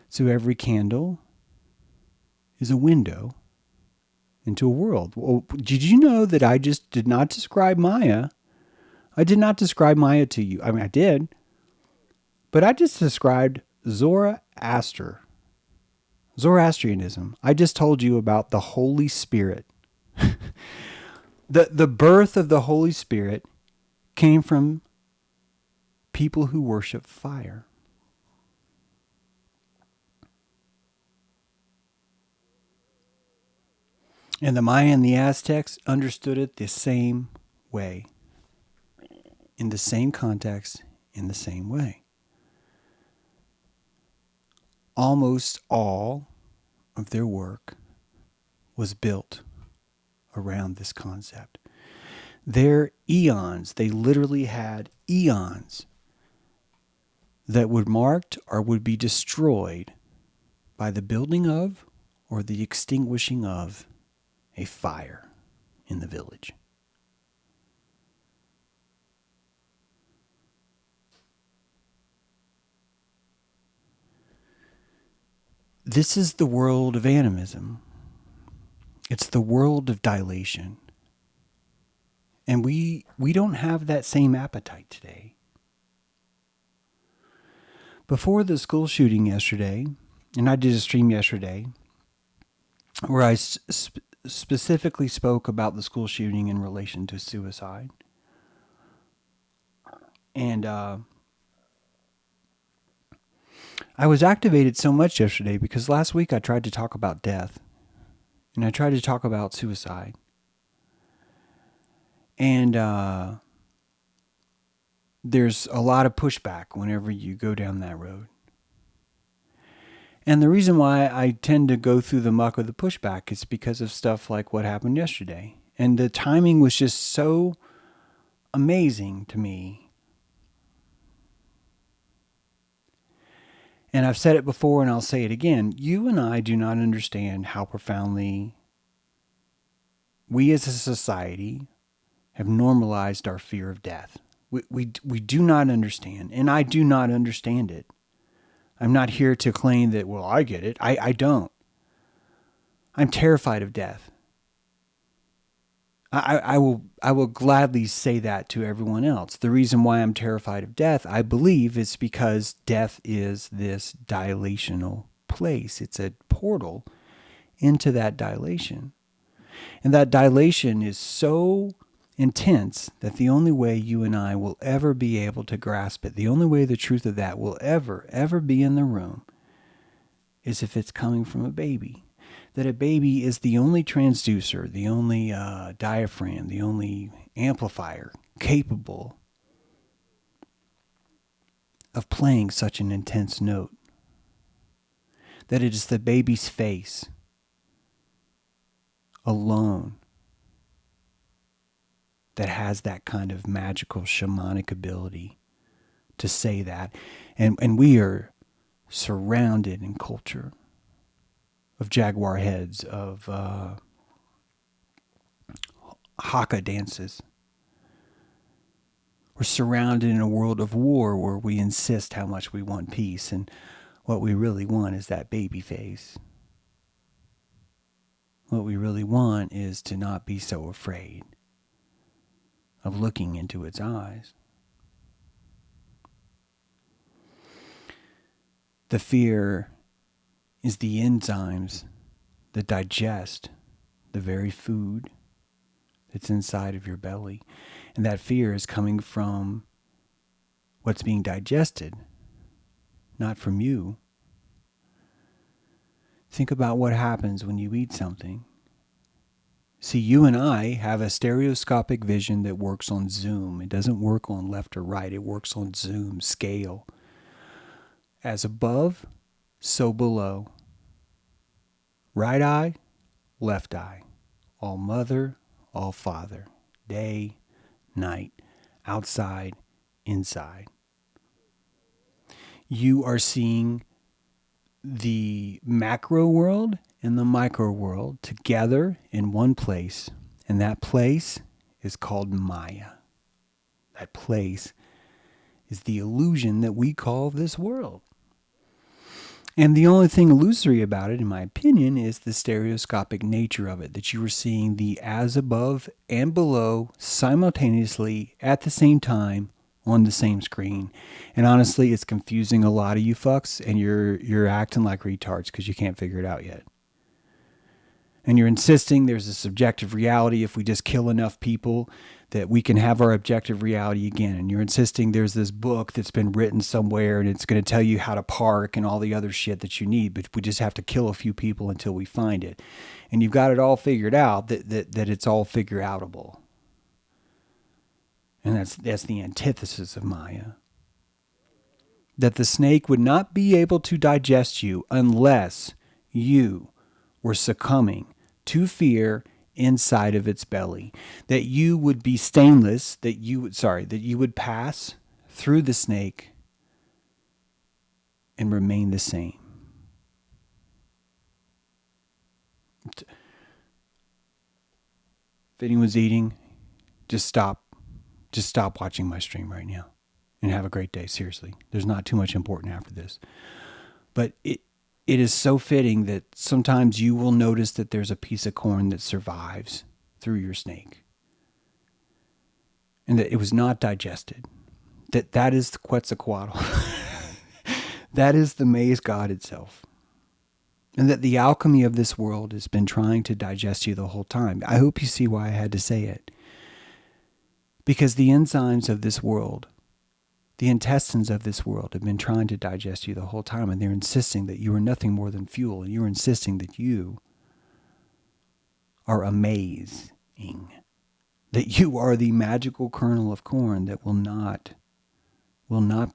So every candle is a window into a world. Well, did you know that I just did not describe Maya? I did not describe Maya to you. I mean, I did. But I just described Zoroastrianism. I just told you about the Holy Spirit. The birth of the Holy Spirit came from people who worship fire. And the Mayan and the Aztecs understood it the same way, in the same context, in the same way. Almost all of their work was built around this concept. Their eons, they literally had eons that would marked or would be destroyed by the building of or the extinguishing of a fire in the village. This is the world of animism. It's the world of dilation. And we don't have that same appetite today. Before the school shooting yesterday, and I did a stream yesterday where I specifically spoke about the school shooting in relation to suicide. And I was activated so much yesterday because last week I tried to talk about death. And I tried to talk about suicide. And there's a lot of pushback whenever you go down that road. And the reason why I tend to go through the muck of the pushback is because of stuff like what happened yesterday. And the timing was just so amazing to me. And I've said it before and I'll say it again. You and I do not understand how profoundly we as a society have normalized our fear of death. We do not understand, and I do not understand it. I'm not here to claim that, well, I get it. I don't. I'm terrified of death. I will gladly say that to everyone else. The reason why I'm terrified of death, I believe, is because death is this dilational place. It's a portal into that dilation. And that dilation is so intense that the only way you and I will ever be able to grasp it, the only way the truth of that will ever be in the room, is if it's coming from a baby. That a baby is the only transducer, the only diaphragm, the only amplifier capable of playing such an intense note. That it is the baby's face alone that has that kind of magical shamanic ability to say that. And we are surrounded in culture of jaguar heads, of haka dances. We're surrounded in a world of war where we insist how much we want peace, and what we really want is that baby face. What we really want is to not be so afraid of looking into its eyes. The fear is the enzymes that digest the very food that's inside of your belly. And that fear is coming from what's being digested, not from you. Think about what happens when you eat something. See, you and I have a stereoscopic vision that works on zoom. It doesn't work on left or right. It works on zoom, scale. As above, so below. Right eye, left eye. All mother, all father. Day, night. Outside, inside. You are seeing the macro world and the micro world together in one place. And that place is called Maya. That place is the illusion that we call this world. And the only thing illusory about it, in my opinion, is the stereoscopic nature of it, that you are seeing the as above and below simultaneously at the same time on the same screen. And honestly, it's confusing a lot of you fucks, and you're acting like retards because you can't figure it out yet. And you're insisting there's a subjective reality if we just kill enough people that we can have our objective reality again. And you're insisting there's this book that's been written somewhere and it's going to tell you how to park and all the other shit that you need, but we just have to kill a few people until we find it. And you've got it all figured out that it's all figure outable. And that's the antithesis of Maya. That the snake would not be able to digest you unless you were succumbing to fear inside of its belly. That you would be stainless, that you would pass through the snake and remain the same. If anyone's eating, just stop watching my stream right now and have a great day. Seriously, there's not too much important after this. But it is so fitting that sometimes you will notice that there's a piece of corn that survives through your snake. And that it was not digested. That is the Quetzalcoatl. That is the maize god itself. And that the alchemy of this world has been trying to digest you the whole time. I hope you see why I had to say it. Because the enzymes of this world, the intestines of this world have been trying to digest you the whole time, and they're insisting that you are nothing more than fuel, and you're insisting that you are amazing, that you are the magical kernel of corn that will not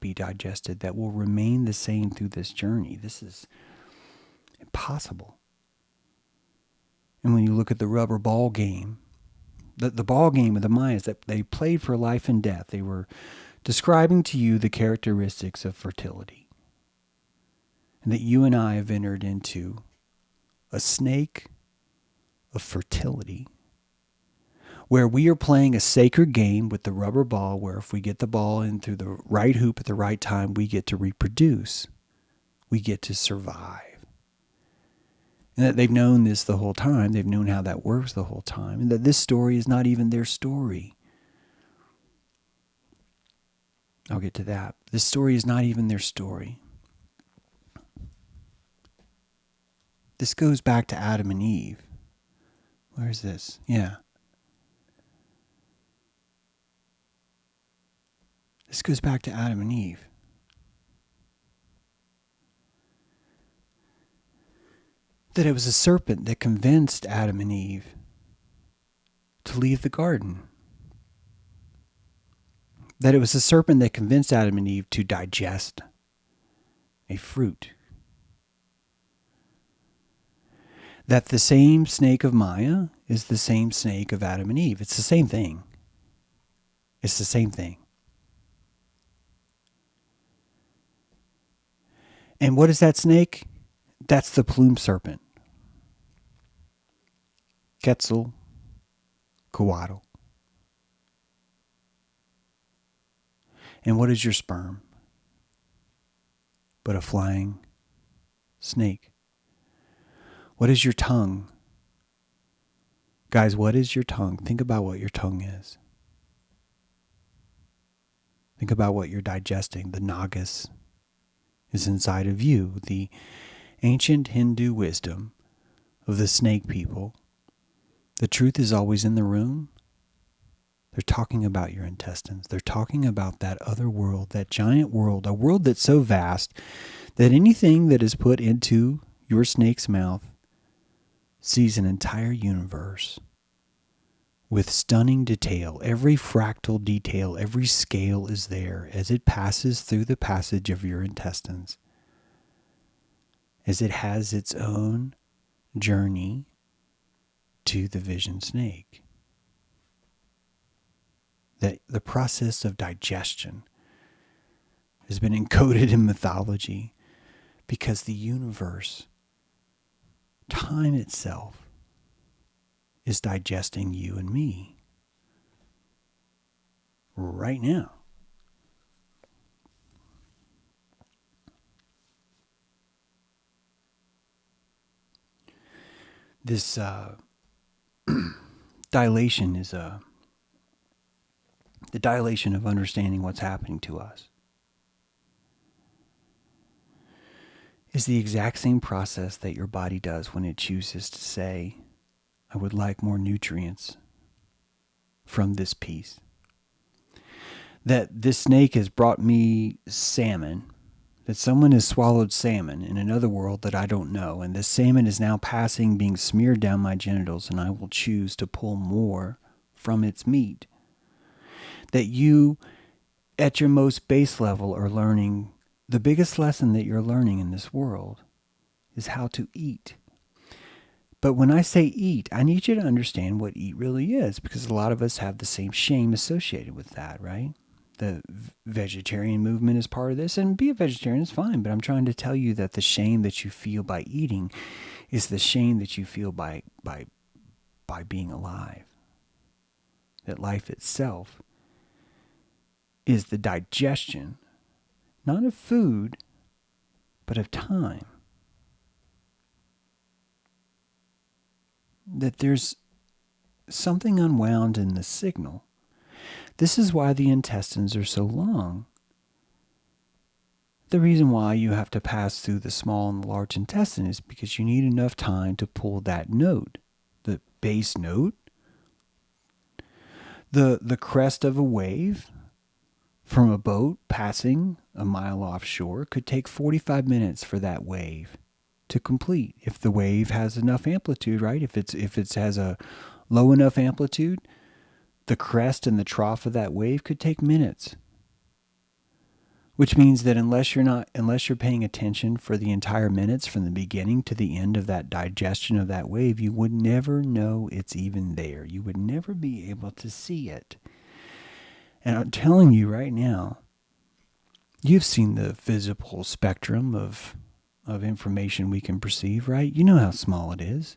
be digested, that will remain the same through this journey. This is impossible. And when you look at the rubber ball game, the ball game of the Mayas, that they played for life and death, they were describing to you the characteristics of fertility. And that you and I have entered into a snake of fertility, where we are playing a sacred game with the rubber ball, where if we get the ball in through the right hoop at the right time, we get to reproduce. We get to survive. And that they've known this the whole time. They've known how that works the whole time. And that this story is not even their story. I'll get to that. This story is not even their story. This goes back to Adam and Eve. Where is this? Yeah. This goes back to Adam and Eve. That it was a serpent that convinced Adam and Eve to leave the garden. That it was a serpent that convinced Adam and Eve to digest a fruit. That the same snake of Maya is the same snake of Adam and Eve. It's the same thing. It's the same thing. And what is that snake? That's the plume serpent. Quetzalcoatl. And what is your sperm? But a flying snake. What is your tongue? Guys, what is your tongue? Think about what your tongue is. Think about what you're digesting. The nagas is inside of you. The ancient Hindu wisdom of the snake people, the truth is always in the room. They're talking about your intestines. They're talking about that other world, that giant world, a world that's so vast that anything that is put into your snake's mouth sees an entire universe with stunning detail. Every fractal detail, every scale is there as it passes through the passage of your intestines, as it has its own journey to the vision snake. That the process of digestion has been encoded in mythology because the universe, time itself, is digesting you and me right now. This dilation is the dilation of understanding what's happening to us. Is the exact same process that your body does when it chooses to say, I would like more nutrients from this piece. That this snake has brought me salmon, that someone has swallowed salmon in another world that I don't know, and this salmon is now passing, being smeared down my genitals, and I will choose to pull more from its meat. That you, at your most base level, are learning the biggest lesson that you're learning in this world is how to eat. But when I say eat, I need you to understand what eat really is, because a lot of us have the same shame associated with that, right? The vegetarian movement is part of this, and be a vegetarian is fine, but I'm trying to tell you that the shame that you feel by eating is the shame that you feel by being alive. That life itself is the digestion, not of food, but of time. That there's something unwound in the signal. This is why the intestines are so long. The reason why you have to pass through the small and the large intestine is because you need enough time to pull that note, the base note, the crest of a wave from a boat passing a mile offshore could take 45 minutes for that wave to complete. If the wave has enough amplitude, right? If it has a low enough amplitude, the crest and the trough of that wave could take minutes. Which means that unless you're paying attention for the entire minutes from the beginning to the end of that digestion of that wave, you would never know it's even there. You would never be able to see it. And I'm telling you right now, you've seen the visible spectrum of information we can perceive, right? You know how small it is.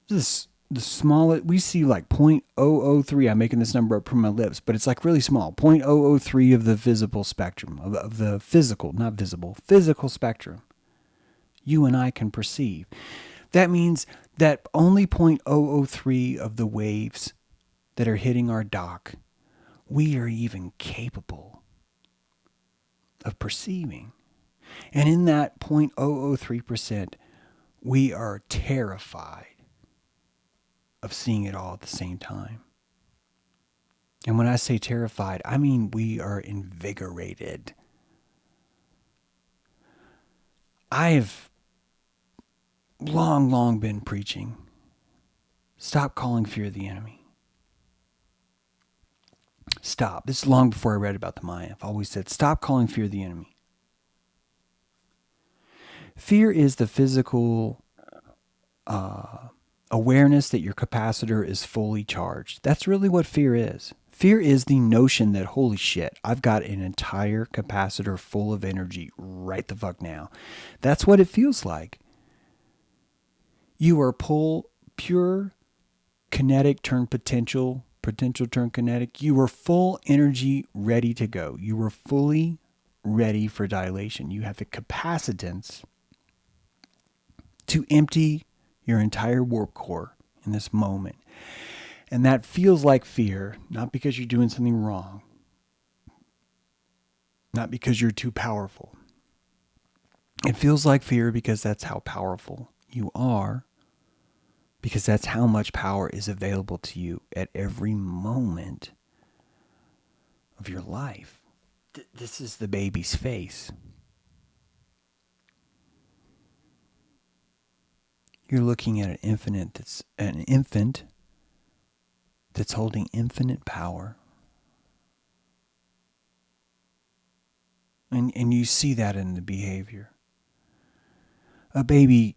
The smallest, we see like 0.003, I'm making this number up from my lips, but it's like really small, 0.003 of the visible spectrum, of the physical, not visible, physical spectrum you and I can perceive. That means that only 0.003 of the waves that are hitting our dock, we are even capable of perceiving. And in that 0.003%, we are terrified of seeing it all at the same time. And when I say terrified, I mean we are invigorated. I have long been preaching, stop calling fear the enemy. Stop. This is long before I read about the Mayan. I've always said, stop calling fear the enemy. Fear is the physical awareness that your capacitor is fully charged. That's really what fear is. Fear is the notion that, holy shit, I've got an entire capacitor full of energy right the fuck now. That's what it feels like. You are pure kinetic turn potential turn kinetic. You are full energy ready to go. You are fully ready for dilation. You have the capacitance to empty your entire warp core in this moment. And that feels like fear, not because you're doing something wrong, not because you're too powerful, It feels like fear because that's how powerful you are, because that's how much power is available to you at every moment of your life. This is the baby's face. You're looking at an infant that's holding infinite power. And you see that in the behavior. A baby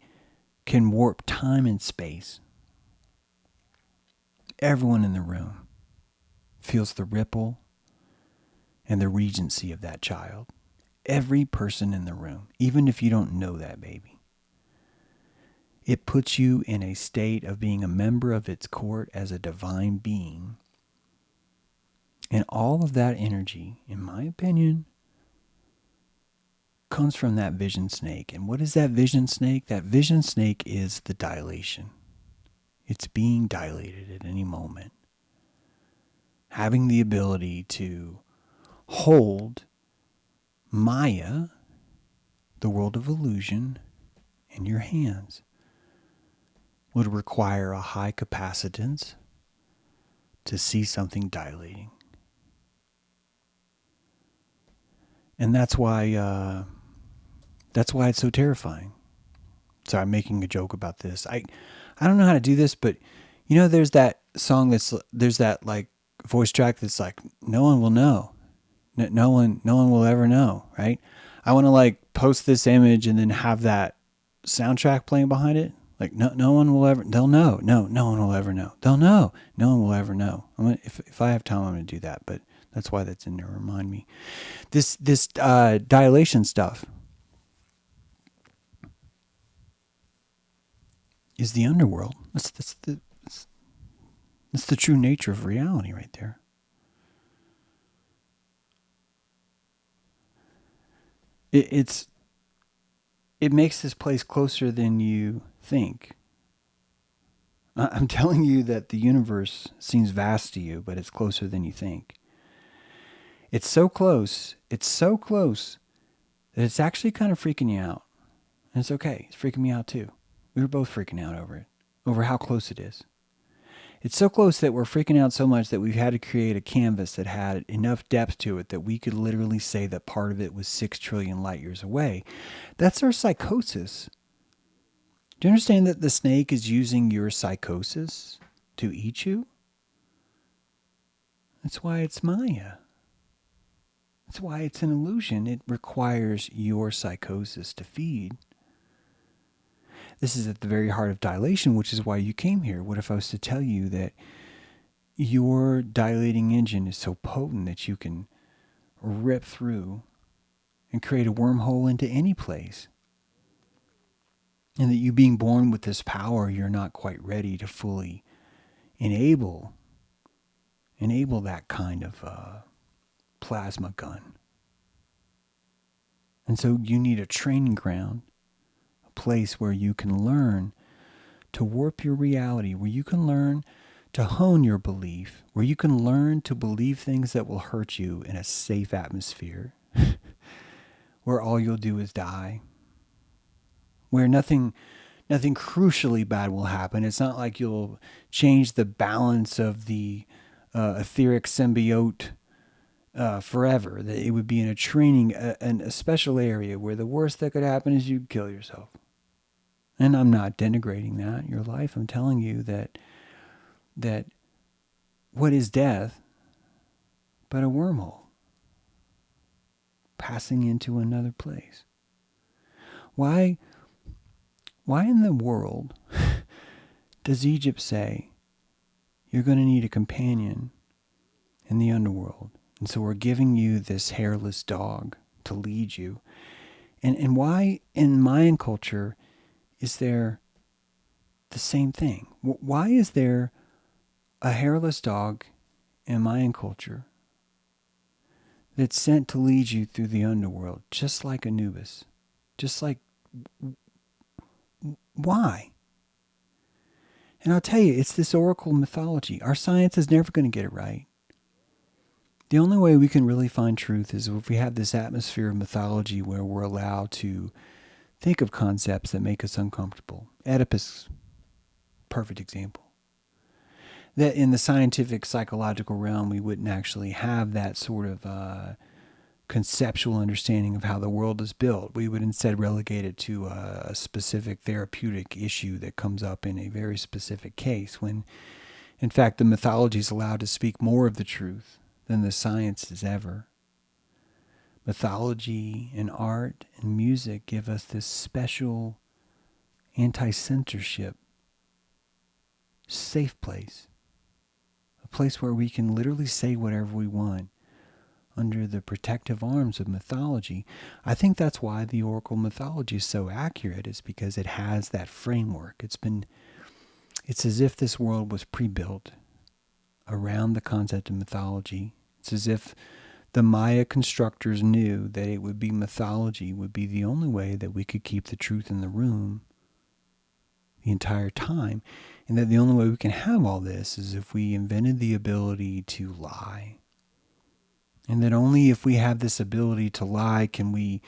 can warp time and space. Everyone in the room feels the ripple and the regency of that child. Every person in the room, even if you don't know that baby. It puts you in a state of being a member of its court as a divine being. And all of that energy, in my opinion, comes from that vision snake. And what is that vision snake? That vision snake is the dilation. It's being dilated at any moment. Having the ability to hold Maya, the world of illusion, in your hands would require a high capacitance to see something dilating. And that's why it's so terrifying. Sorry, I'm making a joke about this. I don't know how to do this, but you know, there's that song there's that like voice track that's like, no one will know. No one will ever know, right? I want to like post this image and then have that soundtrack playing behind it. Like no one will ever, they'll know. No one will ever know. They'll know. No one will ever know. If I have time, I'm going to do that, but that's why that's in there. Remind me. This dilation stuff is the underworld. That's the true nature of reality right there. It makes this place closer than you think. I'm telling you that the universe seems vast to you, but it's closer than you think. It's so close that it's actually kind of freaking you out. And it's okay. It's freaking me out too. We were both freaking out over it, over how close it is. It's so close that we're freaking out so much that we've had to create a canvas that had enough depth to it that we could literally say that part of it was 6 trillion light years away. That's our psychosis. Do you understand that the snake is using your psychosis to eat you? That's why it's Maya. That's why it's an illusion. It requires your psychosis to feed. This is at the very heart of dilation, which is why you came here. What if I was to tell you that your dilating engine is so potent that you can rip through and create a wormhole into any place? And that you being born with this power, you're not quite ready to fully enable that kind of plasma gun. And so you need a training ground, a place where you can learn to warp your reality, where you can learn to hone your belief, where you can learn to believe things that will hurt you in a safe atmosphere, where all you'll do is die, where nothing crucially bad will happen. It's not like you'll change the balance of the etheric symbiote forever. That it would be in a training, a special area where the worst that could happen is you'd kill yourself. And I'm not denigrating that, your life. I'm telling you that what is death but a wormhole passing into another place? Why in the world does Egypt say you're going to need a companion in the underworld? And so we're giving you this hairless dog to lead you. And why in Mayan culture is there the same thing? Why is there a hairless dog in Mayan culture that's sent to lead you through the underworld, just like Anubis? Just like, why? And I'll tell you, it's this oracle mythology. Our science is never going to get it right. The only way we can really find truth is if we have this atmosphere of mythology where we're allowed to think of concepts that make us uncomfortable. Oedipus, perfect example. That in the scientific, psychological realm, we wouldn't actually have that sort of conceptual understanding of how the world is built. We would instead relegate it to a specific therapeutic issue that comes up in a very specific case, when, in fact, the mythology is allowed to speak more of the truth than the science is ever. Mythology and art and music give us this special anti-censorship safe place. A place where we can literally say whatever we want under the protective arms of mythology. I think that's why the Oracle mythology is so accurate, is because it has that framework. It's as if this world was pre-built around the concept of mythology. It's as if the Maya constructors knew that it would be mythology, would be the only way that we could keep the truth in the room the entire time, and that the only way we can have all this is if we invented the ability to lie. And that only if we have this ability to lie can we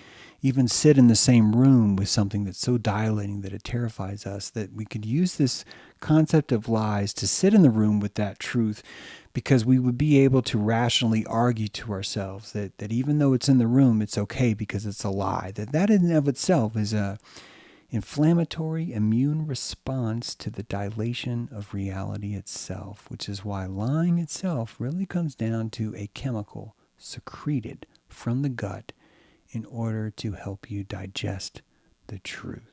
even sit in the same room with something that's so dilating that it terrifies us, that we could use this concept of lies to sit in the room with that truth, because we would be able to rationally argue to ourselves that even though it's in the room, it's okay because it's a lie. That in and of itself is a inflammatory immune response to the dilation of reality itself, which is why lying itself really comes down to a chemical secreted from the gut in order to help you digest the truth.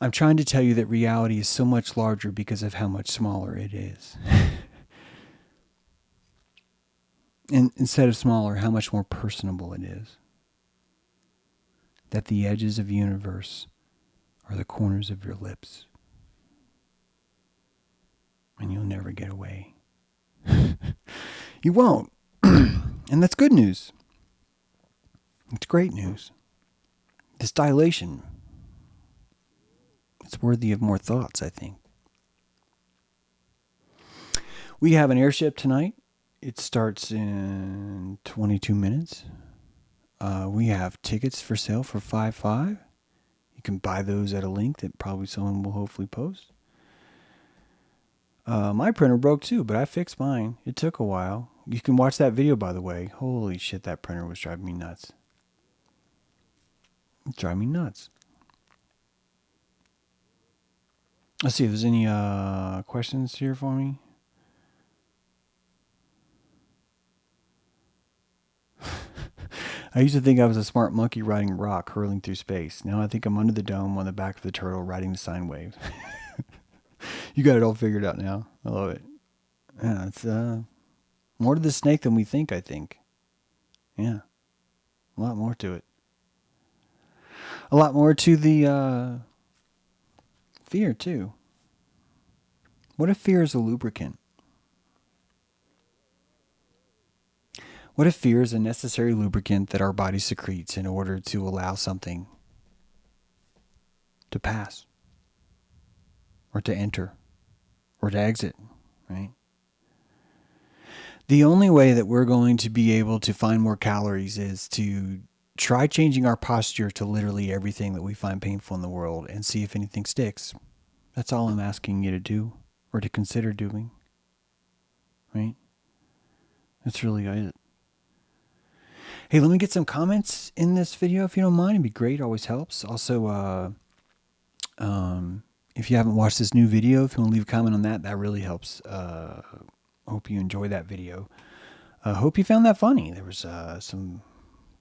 I'm trying to tell you that reality is so much larger because of how much smaller it is. And instead of smaller, how much more personable it is. That the edges of the universe are the corners of your lips. And you'll never get away. You won't. And that's good news. It's great news. This dilation, it's worthy of more thoughts, I think. We have an airship tonight. It starts in 22 minutes. We have tickets for sale for $5.5. You can buy those at a link that probably someone will hopefully post. My printer broke too, but I fixed mine. It took a while. You can watch that video, by the way. Holy shit, that printer was driving me nuts. It's driving me nuts. Let's see if there's any questions here for me. I used to think I was a smart monkey riding a rock hurling through space. Now I think I'm under the dome on the back of the turtle riding the sine wave. You got it all figured out now. I love it. Yeah, it's more to the snake than we think, I think. Yeah. A lot more to it. A lot more to the fear, too. What if fear is a lubricant? What if fear is a necessary lubricant that our body secretes in order to allow something to pass? Or to enter? Or to exit, right? The only way that we're going to be able to find more calories is to try changing our posture to literally everything that we find painful in the world and see if anything sticks. That's all I'm asking you to do, or to consider doing, right? That's really it. Hey, let me get some comments in this video if you don't mind. It'd be great. It always helps. Also, if you haven't watched this new video, if you want to leave a comment on that, that really helps. Hope you enjoy that video. Hope you found that funny. There was some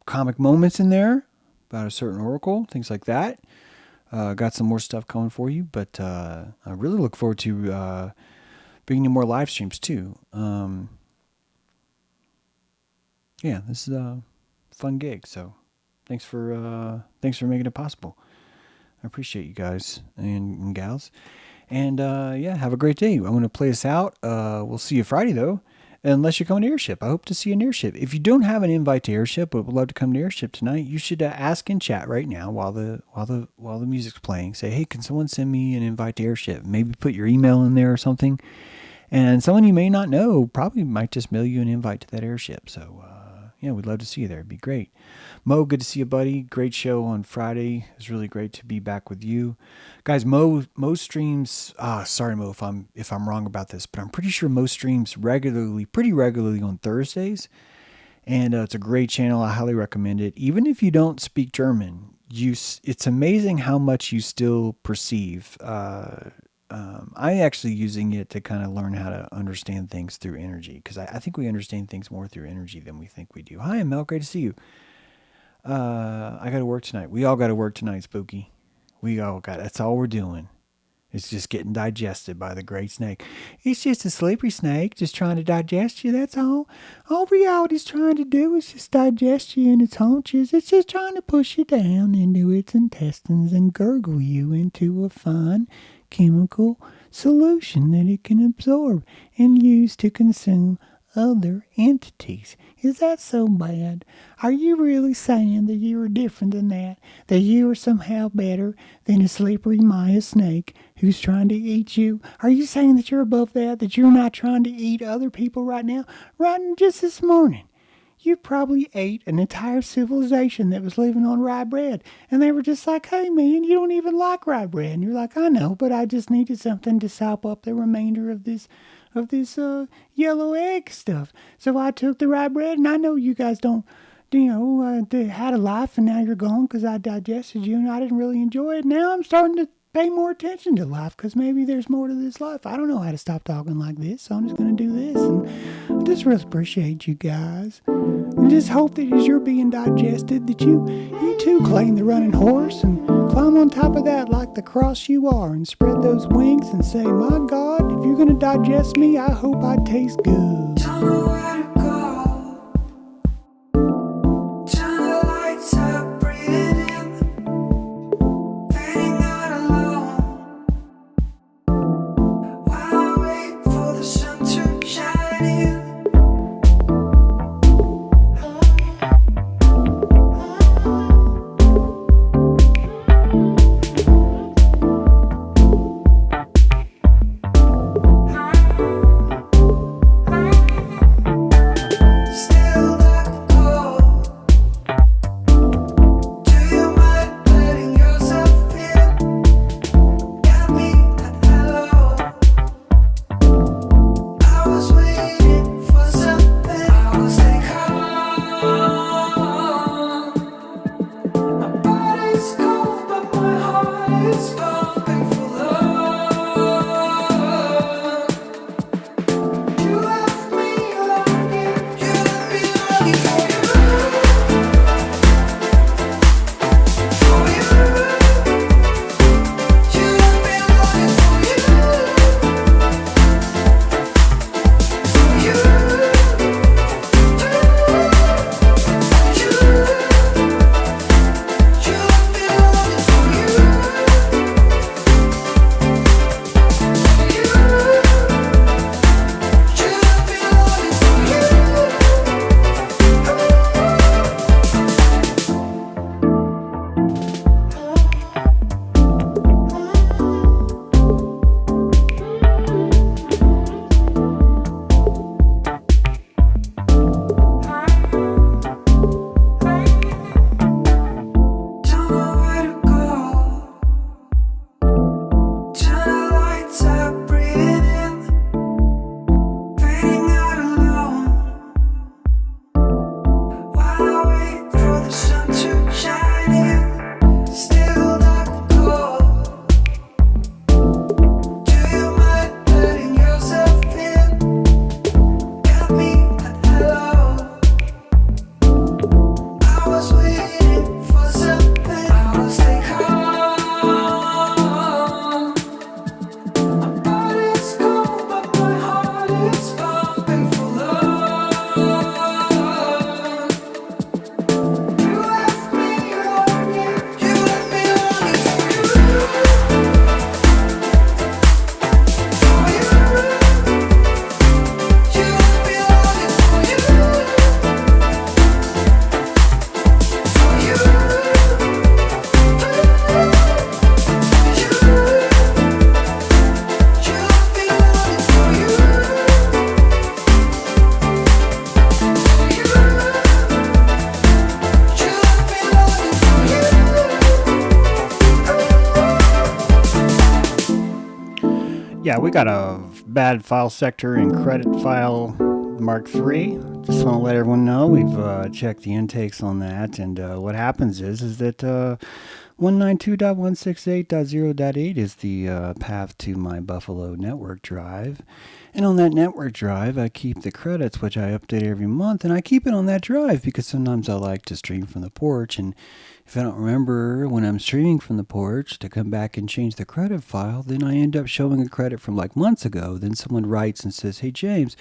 comic moments in there about a certain oracle, things like that. Got some more stuff coming for you, but I really look forward to bringing you more live streams too. Yeah, this is a fun gig, so thanks for making it possible. I appreciate you guys and gals. And yeah, have a great day. I'm going to play us out. We'll see you Friday, though, unless you're coming to Airship. I hope to see you in Airship. If you don't have an invite to Airship but would love to come to Airship tonight, you should ask in chat right now while the music's playing. Say, hey, can someone send me an invite to Airship? Maybe put your email in there or something. And someone you may not know probably might just mail you an invite to that Airship. So, Yeah, we'd love to see you there. It'd be great. Mo, good to see you, buddy. Great show on Friday. It's really great to be back with you, guys. Mo streams. Sorry, Mo, if I'm wrong about this, but I'm pretty sure Mo streams pretty regularly on Thursdays, and it's a great channel. I highly recommend it. Even if you don't speak German, it's amazing how much you still perceive. I'm actually using it to kind of learn how to understand things through energy, because I think we understand things more through energy than we think we do. Hi, Mel. Great to see you. I got to work tonight. We all got to work tonight, Spooky. That's all we're doing. It's just getting digested by the great snake. It's just a slippery snake just trying to digest you, that's all. All reality's trying to do is just digest you in its haunches. It's just trying to push you down into its intestines and gurgle you into a fine chemical solution that it can absorb and use to consume other entities. Is that so bad? Are you really saying that you are different than that? That you are somehow better than a slippery Maya snake who's trying to eat you? Are you saying that you're above that? That you're not trying to eat other people right now? Right just this morning, you probably ate an entire civilization that was living on rye bread. And they were just like, hey man, you don't even like rye bread. And you're like, I know, but I just needed something to sop up the remainder of this yellow egg stuff. So I took the rye bread, and I know you guys don't, they had a life, and now you're gone because I digested you, and I didn't really enjoy it. Now I'm starting to pay more attention to life, because maybe there's more to this life. I don't know how to stop talking like this, so I'm just going to do this. And I just really appreciate you guys. And just hope that as you're being digested, that you too claim the running horse and climb on top of that like the cross you are, and spread those wings and say, my God, if you're going to digest me, I hope I taste good. Don't know where to go. Turn the lights up, breathing in, fading out alone. While I wait for the sun to shine in. Yeah, we got a bad file sector in credit file Mark III. Just want to let everyone know we've checked the intakes on that, and what happens is that 192.168.0.8 is the path to my Buffalo network drive. And on that network drive, I keep the credits, which I update every month, and I keep it on that drive because sometimes I like to stream from the porch, and if I don't remember when I'm streaming from the porch to come back and change the credit file, then I end up showing a credit from like months ago. Then someone writes and says, "Hey James,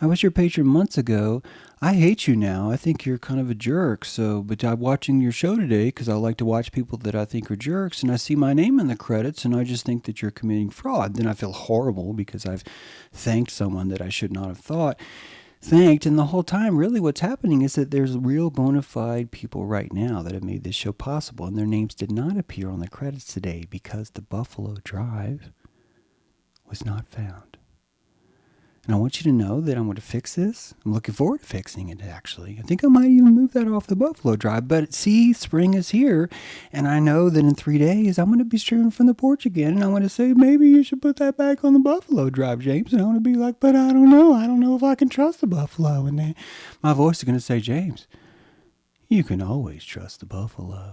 I was your patron months ago. I hate you now. I think you're kind of a jerk. But I'm watching your show today because I like to watch people that I think are jerks, and I see my name in the credits, and I just think that you're committing fraud." Then I feel horrible because I've thanked someone that I should not have thanked. And the whole time, really what's happening is that there's real bona fide people right now that have made this show possible, and their names did not appear on the credits today because the Buffalo Drive was not found. And I want you to know that I'm going to fix this. I'm looking forward to fixing it, actually. I think I might even move that off the Buffalo Drive. But see, spring is here, and I know that in 3 days I'm going to be streaming from the porch again, and I'm going to say, maybe you should put that back on the Buffalo Drive, James. And I want to be like, but I don't know. I don't know if I can trust the Buffalo. And then my voice is going to say, James, you can always trust the Buffalo.